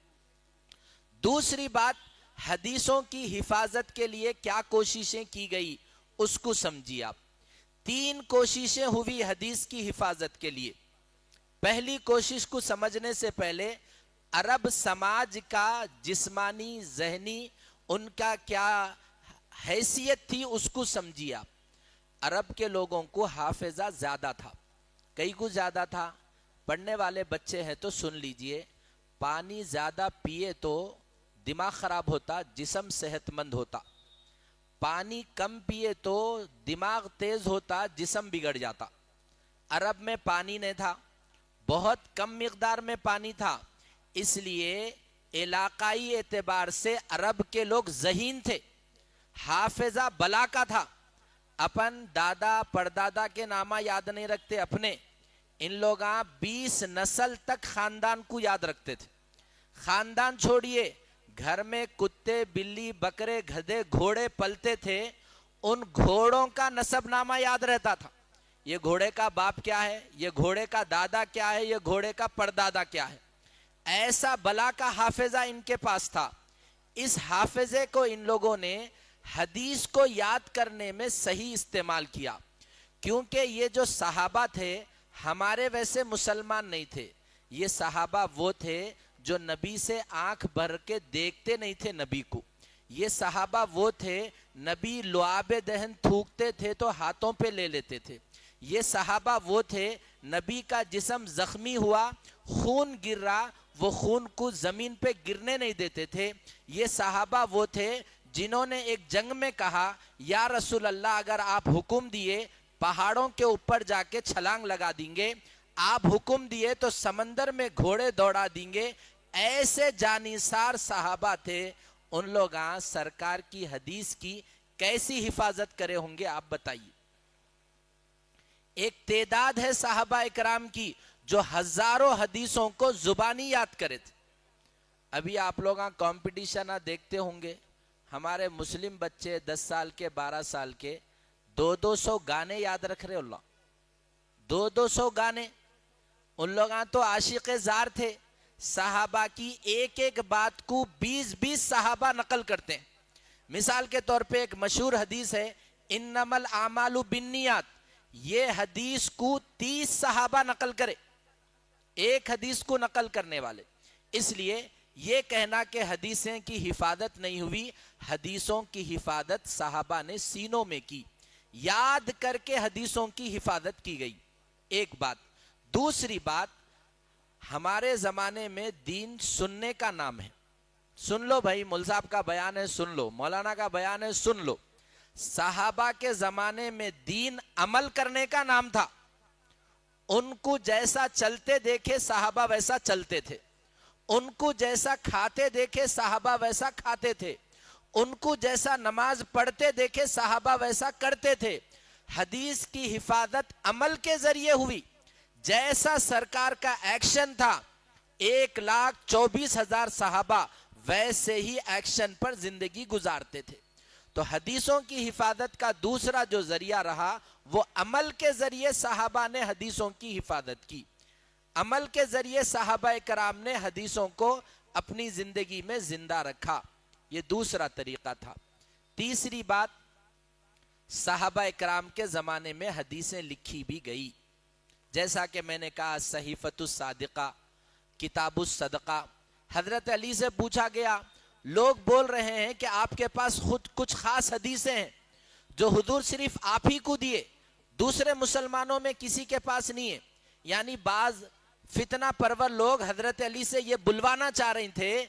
دوسری بات, حدیثوں کی حفاظت کے لیے کیا کوششیں کی گئی اس کو سمجھیے آپ. 3 کوششیں ہوئی حدیث کی حفاظت کے لیے. پہلی کوشش کو سمجھنے سے پہلے عرب سماج کا جسمانی ذہنی ان کا کیا حیثیت تھی اس کو سمجھیے آپ. عرب کے لوگوں کو حافظہ زیادہ تھا, کئی کو زیادہ تھا. پڑھنے والے بچے ہیں تو سن لیجئے, پانی زیادہ پیے تو دماغ خراب ہوتا, جسم صحت مند ہوتا. پانی کم پیے تو دماغ تیز ہوتا, جسم بگڑ جاتا. عرب میں پانی نہیں تھا, بہت کم مقدار میں پانی تھا, اس لیے علاقائی اعتبار سے عرب کے لوگ ذہین تھے، حافظہ بلا کا تھا، اپن دادا پردادا کے نامہ یاد نہیں رکھتے اپنے، ان لوگ 20 نسل تک خاندان کو یاد رکھتے تھے. خاندان چھوڑیے، گھر میں کتے بلی بکرے گدھے گھوڑے پلتے تھے، ان گھوڑوں کا نسب نامہ یاد رہتا تھا. یہ گھوڑے کا باپ کیا ہے، یہ گھوڑے کا دادا کیا ہے، یہ گھوڑے کا پردادا کیا ہے. ایسا بلا کا حافظہ ان کے پاس تھا. اس حافظے کو ان لوگوں نے حدیث کو یاد کرنے میں صحیح استعمال کیا، کیونکہ یہ جو صحابہ تھے ہمارے ویسے مسلمان نہیں تھے. یہ صحابہ وہ تھے جو نبی سے آنکھ بھر کے دیکھتے نہیں تھے نبی کو. یہ صحابہ وہ تھے نبی لعاب دہن تھوکتے تھے تو ہاتھوں پہ لے لیتے تھے. یہ صحابہ وہ تھے نبی کا جسم زخمی ہوا خون گر رہا وہ خون کو زمین پہ گرنے نہیں دیتے تھے. یہ صحابہ وہ تھے جنہوں نے ایک جنگ میں کہا یا رسول اللہ اگر آپ حکم دیے پہاڑوں کے اوپر جا کے چھلانگ لگا دیں گے، آپ حکم دیے تو سمندر میں گھوڑے دوڑا دیں گے. ایسے جانثار صحابہ تھے. ان لوگ سرکار کی حدیث کی کیسی حفاظت کرے ہوں گے آپ بتائیے. ایک تعداد ہے صحابہ اکرام کی جو ہزاروں حدیثوں کو زبانی یاد کرے تھے. ابھی آپ لوگ کمپٹیشن دیکھتے ہوں گے، ہمارے مسلم بچے 10 سال کے 12 سال کے 200 گانے یاد رکھ رہے. اللہ 200 گانے. ان لوگ تو عاشق زار تھے، صحابہ کی ایک ایک بات کو 20 صحابہ نقل کرتے ہیں. مثال کے طور پہ ایک مشہور حدیث ہے انما الاعمال بالنیات، یہ حدیث کو 30 صحابہ نقل کرے، ایک حدیث کو نقل کرنے والے. اس لیے یہ کہنا کہ حدیثیں کی حفاظت نہیں ہوئی، حدیثوں کی حفاظت صحابہ نے سینوں میں کی، یاد کر کے حدیثوں کی حفاظت کی گئی. ایک بات. دوسری بات، ہمارے زمانے میں دین سننے کا نام ہے. سن لو بھائی، مول صاحب کا بیان ہے سن لو، مولانا کا بیان ہے سن لو. صحابہ کے زمانے میں دین عمل کرنے کا نام تھا. ان کو جیسا چلتے دیکھے صحابہ ویسا چلتے تھے، ان کو جیسا کھاتے دیکھے صحابہ ویسا کھاتے تھے، ان کو جیسا نماز پڑھتے دیکھے صحابہ ویسا کرتے تھے. حدیث کی حفاظت عمل کے ذریعے ہوئی. جیسا سرکار کا ایکشن تھا 1,24,000 صحابہ ویسے ہی ایکشن پر زندگی گزارتے تھے. تو حدیثوں کی حفاظت کا دوسرا جو ذریعہ رہا وہ عمل کے ذریعے صحابہ نے حدیثوں کی حفاظت کی. عمل کے ذریعے صحابہ کرام نے حدیثوں کو اپنی زندگی میں زندہ رکھا. یہ دوسرا طریقہ تھا. تیسری بات، صحابہ کرام کے زمانے میں حدیثیں لکھی بھی گئی. جیسا کہ میں نے کہا صحیفۃ الصادقہ، کتاب الصدقہ. حضرت علی سے پوچھا گیا، لوگ بول رہے ہیں کہ آپ کے پاس خود کچھ خاص حدیثیں ہیں جو حضور صرف آپ ہی کو دیے، دوسرے مسلمانوں میں کسی کے پاس نہیں ہے. یعنی بعض فتنہ پرور لوگ حضرت علی سے یہ بلوانا چاہ رہے تھے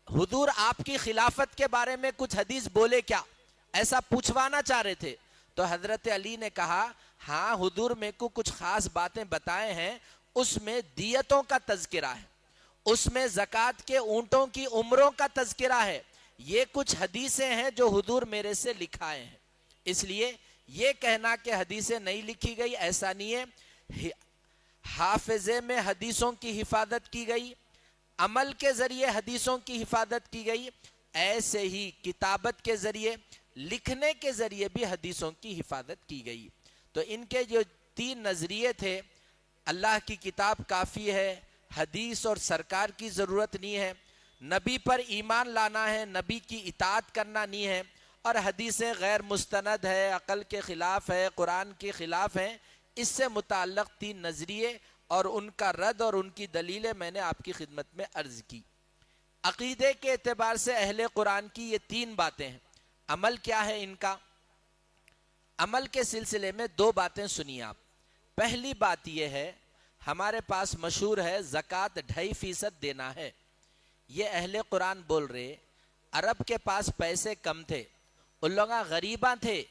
حضور آپ کی خلافت کے بارے میں کچھ حدیث بولے کیا، ایسا پوچھوانا چاہ رہے تھے. تو حضرت علی نے کہا ہاں حضور میں کو کچھ خاص باتیں بتائے ہیں، اس میں دیتوں کا تذکرہ ہے، اس میں زکوٰۃ کے اونٹوں کی عمروں کا تذکرہ ہے. یہ کچھ حدیثیں ہیں جو حضور میرے سے لکھائے ہیں. اس لیے یہ کہنا کہ حدیثیں نہیں لکھی گئی ایسا نہیں ہے. حافظے میں حدیثوں کی حفاظت کی گئی، عمل کے ذریعے حدیثوں کی حفاظت کی گئی، ایسے ہی کتابت کے ذریعے لکھنے کے ذریعے بھی حدیثوں کی حفاظت کی گئی. تو ان کے جو 3 نظریے تھے، اللہ کی کتاب کافی ہے، حدیث اور سرکار کی ضرورت نہیں ہے، نبی پر ایمان لانا ہے، نبی کی اطاعت کرنا نہیں ہے، اور حدیثیں غیر مستند ہے، عقل کے خلاف ہے، قرآن کے خلاف ہیں. اس سے متعلق 3 نظریے اور ان کا رد اور ان کی دلیلیں میں نے آپ کی خدمت میں عرض کی. عقیدے کے اعتبار سے اہل قرآن کی یہ 3 باتیں ہیں. عمل کیا ہے ان کا؟ عمل کے سلسلے میں 2 باتیں سنیے آپ. پہلی بات یہ ہے، ہمارے پاس مشہور ہے زکوٰۃ 2.5% دینا ہے. یہ اہل قرآن بول رہے عرب کے پاس پیسے کم تھے، ان لوگ غریباں تھے،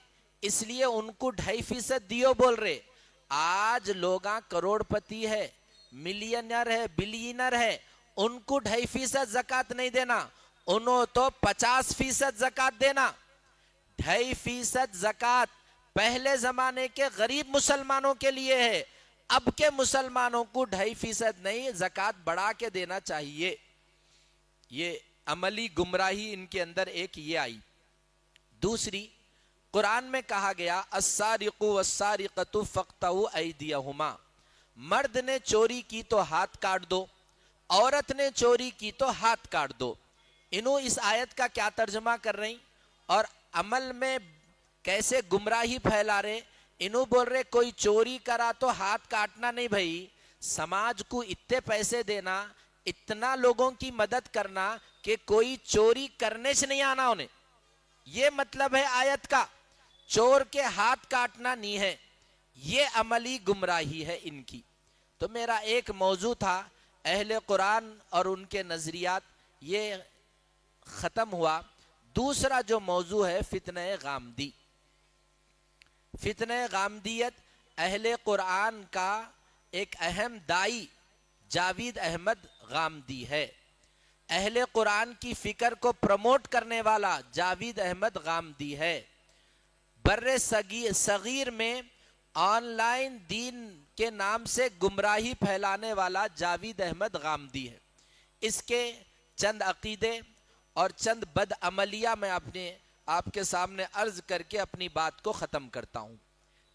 اس لیے ان کو 2.5% دیو بول رہے. آج لوگاں کروڑ پتی ہے، ملینر ہے، بلینر ہے، ان کو 2.5% زکات نہیں دینا، انہوں تو 50% زکات دینا۔ 2.5% زکات پہلے زمانے کے غریب مسلمانوں کے لیے ہے، اب کے مسلمانوں کو 2.5% نہیں، زکات بڑھا کے دینا چاہیے۔ یہ عملی گمراہی ان کے اندر ایک یہ آئی۔ دوسری، قرآن میں کہا گیا السارق والسارقۃ فاقطعوا ایدیہما، مرد نے چوری کی تو ہاتھ کاٹ دو، عورت نے چوری کی تو ہاتھ کاٹ دو۔ انہوں اس آیت کا کیا ترجمہ کر رہی اور عمل میں کیسے گمراہی پھیلا رہے؟ انہوں بول رہے کوئی چوری کرا تو ہاتھ کاٹنا نہیں بھائی، سماج کو اتنے پیسے دینا، اتنا لوگوں کی مدد کرنا کہ کوئی چوری کرنے سے نہیں آنا انہیں، یہ مطلب ہے آیت کا۔ چور کے ہاتھ کاٹنا نہیں ہے، یہ عملی گمراہی ہے ان کی۔ تو میرا ایک موضوع تھا اہل قرآن اور ان کے نظریات، یہ ختم ہوا۔ دوسرا جو موضوع ہے فتنہ غامدی۔ فتنہ غامدیت اہل قرآن کا ایک اہم دائی جاوید احمد غامدی ہے۔ اہل قرآن کی فکر کو پروموٹ کرنے والا جاوید احمد غامدی ہے۔ بر صغیر میں آن لائن دین کے نام سے گمراہی پھیلانے والا جاوید احمد غامدی ہے۔ اس کے چند عقیدے اور چند بد عملیہ میں آپ کے سامنے عرض کر کے اپنی بات کو ختم کرتا ہوں۔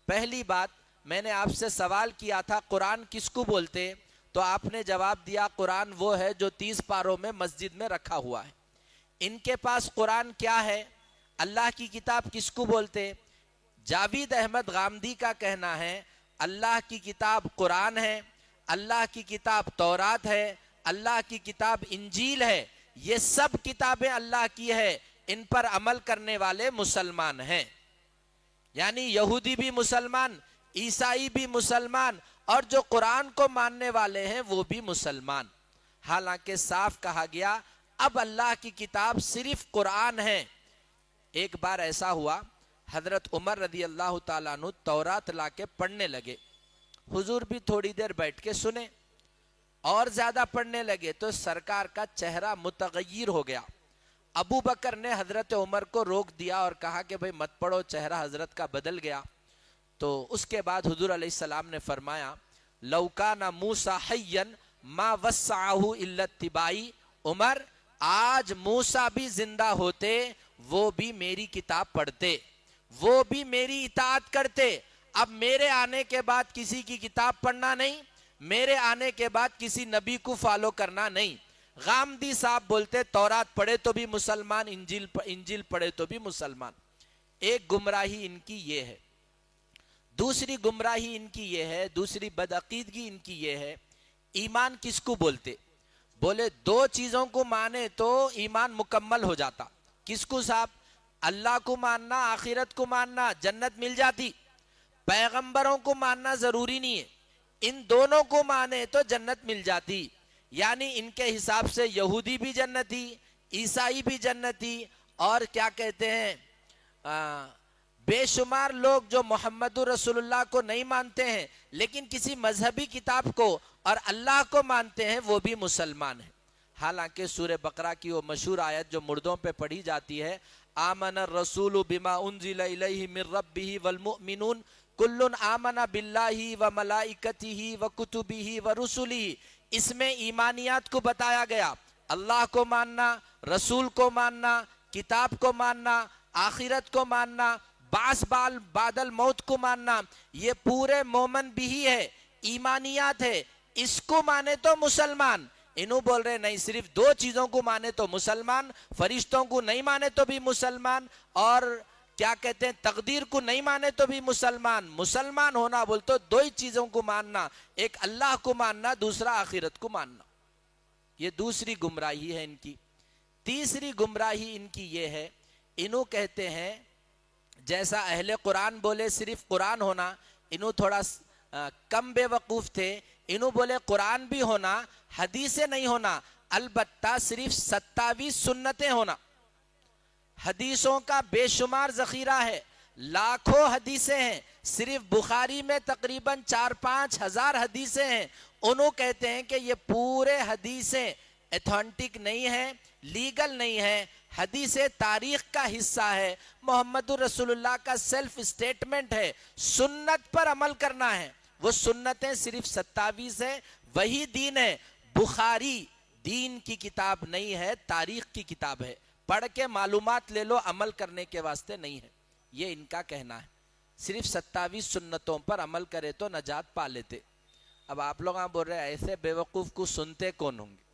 پہلی بات، میں نے آپ سے سوال کیا تھا قرآن کس کو بولتے، تو آپ نے جواب دیا قرآن وہ ہے جو 30 پاروں میں مسجد میں رکھا ہوا ہے۔ ان کے پاس قرآن کیا ہے؟ اللہ کی کتاب کس کو بولتے؟ جاوید احمد غامدی کا کہنا ہے اللہ کی کتاب قرآن ہے، اللہ کی کتاب تورات ہے، اللہ کی کتاب انجیل ہے، یہ سب کتابیں اللہ کی ہے، ان پر عمل کرنے والے مسلمان ہیں۔ یعنی یہودی بھی مسلمان، عیسائی بھی مسلمان، اور جو قرآن کو ماننے والے ہیں وہ بھی مسلمان۔ حالانکہ صاف کہا گیا اب اللہ کی کتاب صرف قرآن ہے۔ ایک بار ایسا ہوا، حضرت عمر رضی اللہ تعالیٰ عنہ تورات لا کے پڑھنے لگے، حضور بھی تھوڑی دیر بیٹھ کے سنے، اور زیادہ پڑھنے لگے تو سرکار کا چہرہ متغیر ہو گیا۔ ابو بکر نے حضرت عمر کو روک دیا اور کہا کہ بھئی مت پڑھو، چہرہ حضرت کا بدل گیا۔ تو اس کے بعد حضور علیہ السلام نے فرمایا لو کان موسیٰ حیا ما وسعہ الا اتباعی، عمر آج موسیٰ بھی زندہ ہوتے وہ بھی میری کتاب پڑھتے، وہ بھی میری اطاعت کرتے۔ اب میرے آنے کے بعد کسی کی کتاب پڑھنا نہیں، میرے آنے کے بعد کسی نبی کو فالو کرنا نہیں۔ غامدی صاحب بولتے تورات پڑھے تو بھی مسلمان، انجیل پڑھے تو بھی مسلمان۔ ایک گمراہی ان کی یہ ہے۔ دوسری گمراہی ان کی یہ ہے، دوسری بدعقیدگی ان کی یہ ہے، ایمان کس کو بولتے؟ بولے دو چیزوں کو مانے تو ایمان مکمل ہو جاتا۔ کس کو صاحب؟ اللہ کو ماننا، آخرت کو ماننا، جنت مل جاتی۔ پیغمبروں کو ماننا ضروری نہیں ہے، ان دونوں کو مانے تو جنت مل جاتی۔ یعنی ان کے حساب سے یہودی بھی جنتی، عیسائی بھی جنتی، اور کیا کہتے ہیں بے شمار لوگ جو محمد رسول اللہ کو نہیں مانتے ہیں لیکن کسی مذہبی کتاب کو اور اللہ کو مانتے ہیں وہ بھی مسلمان ہیں۔ حالانکہ سورہ بقرہ کی وہ مشہور آیت جو مردوں پہ پڑھی جاتی ہے آمن الرسول بما انزل الیہ من ربہ والمؤمنون کل آمن باللہ وملائکتہ وکتبہ ورسلہ، اس میں ایمانیات کو بتایا گیا، اللہ کو ماننا، رسول کو ماننا، کتاب کو ماننا، آخرت کو ماننا، بعث بعد الموت کو ماننا، یہ پورے مومن بھی ہی ہے، ایمانیات ہے، اس کو مانے تو مسلمان۔ انہوں بول رہے نہیں، صرف دو چیزوں کو مانے تو مسلمان، فرشتوں کو نہیں مانے تو بھی مسلمان، اور کیا کہتے ہیں تقدیر کو نہیں مانے تو بھی مسلمان۔ مسلمان ہونا بول تو دو ہی چیزوں کو ماننا، ایک اللہ کو ماننا، دوسرا آخرت کو ماننا۔ یہ دوسری گمراہی ہے ان کی۔ تیسری گمراہی ان کی یہ ہے، انہوں کہتے ہیں جیسا اہل قرآن بولے صرف قرآن ہونا، انہوں تھوڑا کم بے وقوف تھے، انہوں بولے قرآن بھی ہونا، حدیثیں نہیں ہونا، البتہ صرف 27 سنتیں ہونا۔ حدیثوں کا بے شمار ذخیرہ ہے، لاکھوں حدیثیں ہیں، صرف بخاری میں تقریباً 4-5 ہزار حدیثیں ہیں۔ انہوں کہتے ہیں کہ یہ پورے حدیثیں ایتھنٹک نہیں ہے، لیگل نہیں ہے، حدیث تاریخ کا حصہ ہے، محمد رسول اللہ کا سیلف اسٹیٹمنٹ ہے، سنت پر عمل کرنا ہے۔ وہ سنتیں صرف 27 ہے، وہی دین ہے۔ بخاری دین کی کتاب نہیں ہے، تاریخ کی کتاب ہے، پڑھ کے معلومات لے لو، عمل کرنے کے واسطے نہیں ہے، یہ ان کا کہنا ہے۔ صرف 27 سنتوں پر عمل کرے تو نجات پا لیتے۔ اب آپ لوگ بول رہے ہیں ایسے بیوقوف کو سنتے کون ہوں گے؟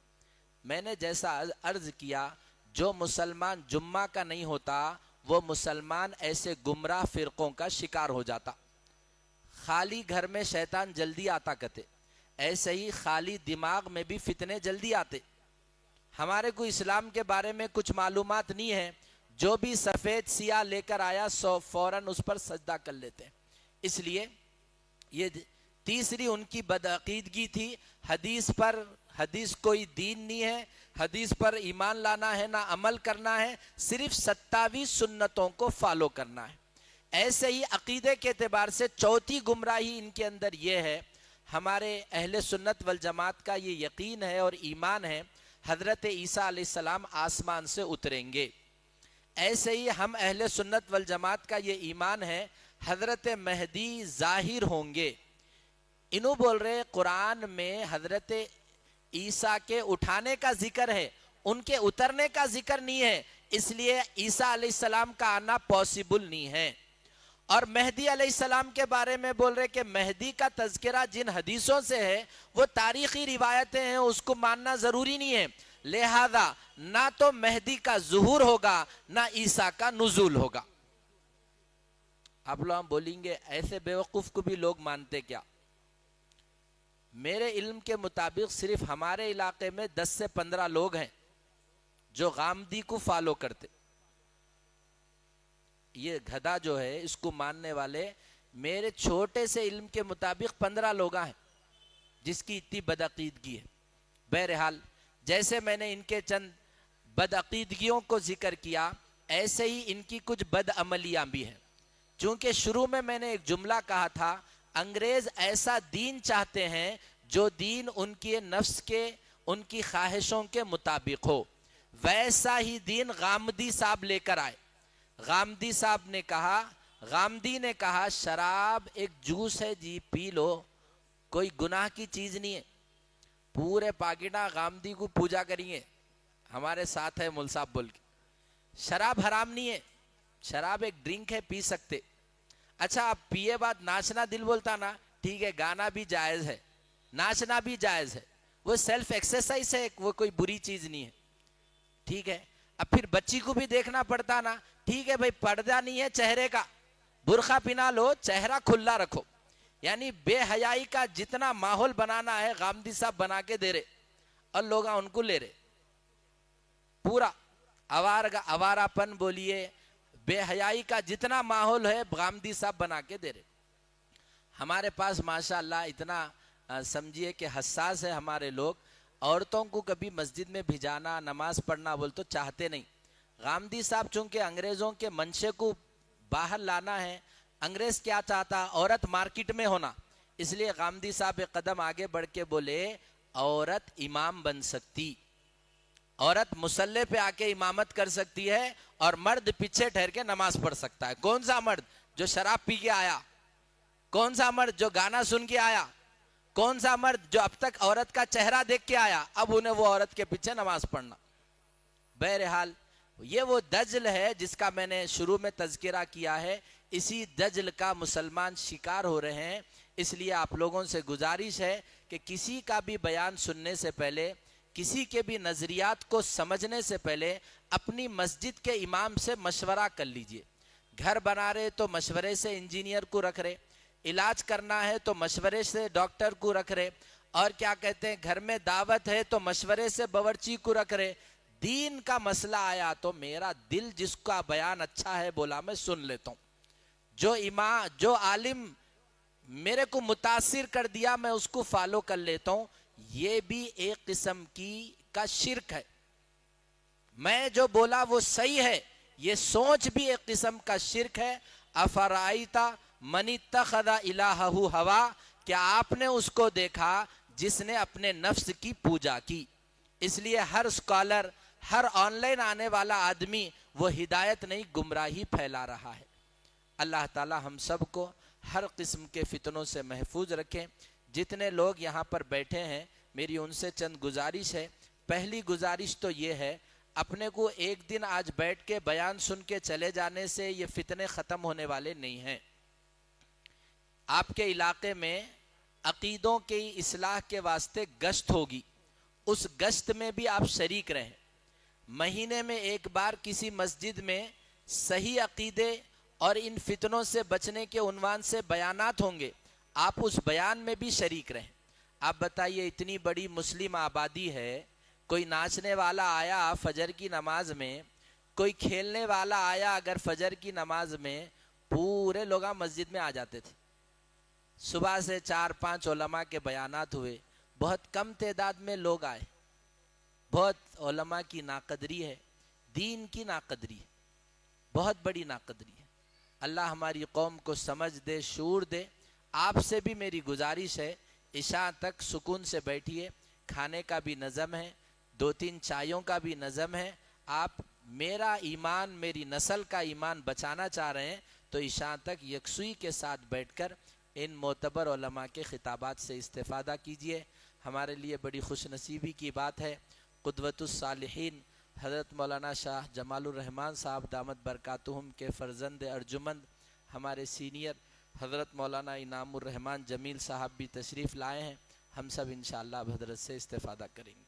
میں نے جیسا عرض کیا، جو مسلمان جمعہ کا نہیں ہوتا وہ مسلمان ایسے گمراہ فرقوں کا شکار ہو جاتا۔ خالی گھر میں شیطان جلدی آتا کہتے، ایسے ہی خالی دماغ میں بھی فتنے جلدی آتے۔ ہمارے کو اسلام کے بارے میں کچھ معلومات نہیں ہے، جو بھی سفید سیاہ لے کر آیا فوراً اس پر سجدہ کر لیتے ہیں۔ اس لیے یہ تیسری ان کی بدعقیدگی تھی، حدیث کوئی دین نہیں ہے، حدیث پر ایمان لانا ہے نہ عمل کرنا ہے، صرف 27 سنتوں کو فالو کرنا ہے۔ ایسے ہی عقیدے کے اعتبار سے چوتھی گمراہی ان کے اندر یہ ہے، ہمارے اہل سنت والجماعت کا یہ یقین ہے اور ایمان ہے حضرت عیسیٰ علیہ السلام آسمان سے اتریں گے۔ ایسے ہی ہم اہل سنت والجماعت کا یہ ایمان ہے حضرت مہدی ظاہر ہوں گے۔ انہوں بول رہے قرآن میں حضرت عیسیٰ کے اٹھانے کا ذکر ہے، ان کے اترنے کا ذکر نہیں ہے، اس لیے عیسیٰ علیہ السلام کا آنا پاسبل نہیں ہے۔ اور مہدی علیہ السلام کے بارے میں بول رہے کہ مہدی کا تذکرہ جن حدیثوں سے ہے وہ تاریخی روایتیں ہیں، اس کو ماننا ضروری نہیں ہے، لہذا نہ تو مہدی کا ظہور ہوگا نہ عیسیٰ کا نزول ہوگا۔ آپ لوگ بولیں گے ایسے بیوقوف کو بھی لوگ مانتے کیا؟ میرے علم کے مطابق صرف ہمارے علاقے میں 10 سے 15 لوگ ہیں جو غامدی کو فالو کرتے۔ یہ گدھا جو ہے اس کو ماننے والے میرے چھوٹے سے علم کے مطابق 15 لوگ ہیں جس کی اتنی بدعقیدگی ہے۔ بہرحال جیسے میں نے ان کے چند بدعقیدگیوں کو ذکر کیا، ایسے ہی ان کی کچھ بدعملیاں بھی ہیں۔ چونکہ شروع میں نے ایک جملہ کہا تھا، انگریز ایسا دین چاہتے ہیں جو دین ان کے نفس کے، ان کی خواہشوں کے مطابق ہو، ویسا ہی دین غامدی صاحب لے کر آئے۔ غامدی نے کہا شراب ایک جوس ہے جی، پی لو، کوئی گناہ کی چیز نہیں ہے۔ پورے پاکٹا غامدی کو پوجا کریں گے، ہمارے ساتھ ہے مول صاحب بول کے، شراب حرام نہیں ہے، شراب ایک ڈرنک ہے، پی سکتے۔ اچھا آپ پیے بعد ناچنا دل بولتا نا، ٹھیک ہے، گانا بھی جائز ہے، ناچنا بھی جائز ہے، وہ سیلف ایکسرسائز ہے، وہ کوئی بری چیز نہیں ہے، ٹھیک ہے۔ اب پھر بچی کو بھی دیکھنا پڑتا نا، ٹھیک ہے بھائی، پردہ نہیں ہے چہرے کا، برقع پہنا لو، چہرہ کھلا رکھو۔ یعنی بے حیائی کا جتنا ماحول بنانا ہے غامدی صاحب بنا کے دے رہے اور لوگ ان کو لے رہے، پورا آوارہ پن بولیے، بے حیائی کا جتنا ماحول ہے غامدی صاحب بنا کے دے رہے۔ ہمارے پاس ماشاءاللہ اتنا سمجھیے کہ حساس ہے ہمارے لوگ، عورتوں کو کبھی مسجد میں بھیجانا، نماز پڑھنا بول تو چاہتے نہیں۔ غامدی صاحب چونکہ انگریزوں کے منشے کو باہر لانا ہے، انگریز کیا چاہتا؟ عورت مارکیٹ میں ہونا، اس لیے غامدی صاحب ایک قدم آگے بڑھ کے بولے عورت امام بن سکتی، عورت مصلی پہ آ کے امامت کر سکتی ہے اور مرد پیچھے ٹھہر کے نماز پڑھ سکتا ہے۔ کون سا مرد جو شراب پی کے آیا؟ کون سا مرد جو گانا سن کے آیا؟ کون سا مرد جو اب تک عورت کا چہرہ دیکھ کے آیا اب انہیں وہ عورت کے پیچھے نماز پڑھنا؟ بہرحال یہ وہ دجل ہے جس کا میں نے شروع میں تذکرہ کیا ہے، اسی دجل کا مسلمان شکار ہو رہے ہیں۔ اس لیے آپ لوگوں سے گزارش ہے کہ کسی کا بھی بیان سننے سے پہلے، کسی کے بھی نظریات کو سمجھنے سے پہلے اپنی مسجد کے امام سے مشورہ کر لیجئے۔ گھر بنا رہے تو مشورے سے انجینئر کو رکھ رہے، علاج کرنا ہے تو مشورے سے ڈاکٹر کو رکھ رہے، اور کیا کہتے ہیں گھر میں دعوت ہے تو مشورے سے باورچی کو رکھ رہے۔ دین کا مسئلہ آیا تو میرا دل جس کا بیان اچھا ہے بولا میں سن لیتا ہوں، جو عالم میرے کو متاثر کر دیا میں اس کو فالو کر لیتا ہوں۔ یہ بھی ایک قسم کا شرک ہے۔ میں جو بولا وہ صحیح ہے، یہ سوچ بھی ایک قسم کا شرک ہے۔ افرائیتا من اتخذ الہہ ہوا، کیا آپ نے اس کو دیکھا جس نے اپنے نفس کی پوجا کی؟ اس لیے ہر اسکالر، ہر آن لائن آنے والا آدمی وہ ہدایت نہیں گمراہی پھیلا رہا ہے۔ اللہ تعالی ہم سب کو ہر قسم کے فتنوں سے محفوظ رکھیں۔ جتنے لوگ یہاں پر بیٹھے ہیں میری ان سے چند گزارش ہے۔ پہلی گزارش تو یہ ہے، اپنے کو ایک دن آج بیٹھ کے بیان سن کے چلے جانے سے یہ فتنے ختم ہونے والے نہیں ہیں۔ آپ کے علاقے میں عقیدوں کی اصلاح کے واسطے گشت ہوگی، اس گشت میں بھی آپ شریک رہیں۔ مہینے میں ایک بار کسی مسجد میں صحیح عقیدے اور ان فتنوں سے بچنے کے عنوان سے بیانات ہوں گے، آپ اس بیان میں بھی شریک رہیں۔ آپ بتائیے اتنی بڑی مسلم آبادی ہے، کوئی ناچنے والا آیا فجر کی نماز میں، کوئی کھیلنے والا آیا اگر فجر کی نماز میں، پورے لوگ مسجد میں آ جاتے تھے۔ صبح سے 4-5 علماء کے بیانات ہوئے، بہت کم تعداد میں لوگ آئے۔ بہت علماء کی ناقدری ہے، دین کی ناقدری ہے، بہت بڑی ناقدری ہے۔ اللہ ہماری قوم کو سمجھ دے، شعور دے۔ آپ سے بھی میری گزارش ہے، عشاء تک سکون سے بیٹھیے، کھانے کا بھی نظم ہے، 2-3 چائیوں کا بھی نظم ہے۔ آپ میرا ایمان، میری نسل کا ایمان بچانا چاہ رہے ہیں تو عشاء تک یکسوئی کے ساتھ بیٹھ کر ان معتبر علماء کے خطابات سے استفادہ کیجیے۔ ہمارے لیے بڑی خوش نصیبی کی بات ہے، قدوۃ الصالحین حضرت مولانا شاہ جمال الرحمن صاحب دامت برکاتہم کے فرزند ارجمند ہمارے سینئر حضرت مولانا انعام الرحمن جمیل صاحب بھی تشریف لائے ہیں۔ ہم سب انشاءاللہ اب حضرت سے استفادہ کریں گے۔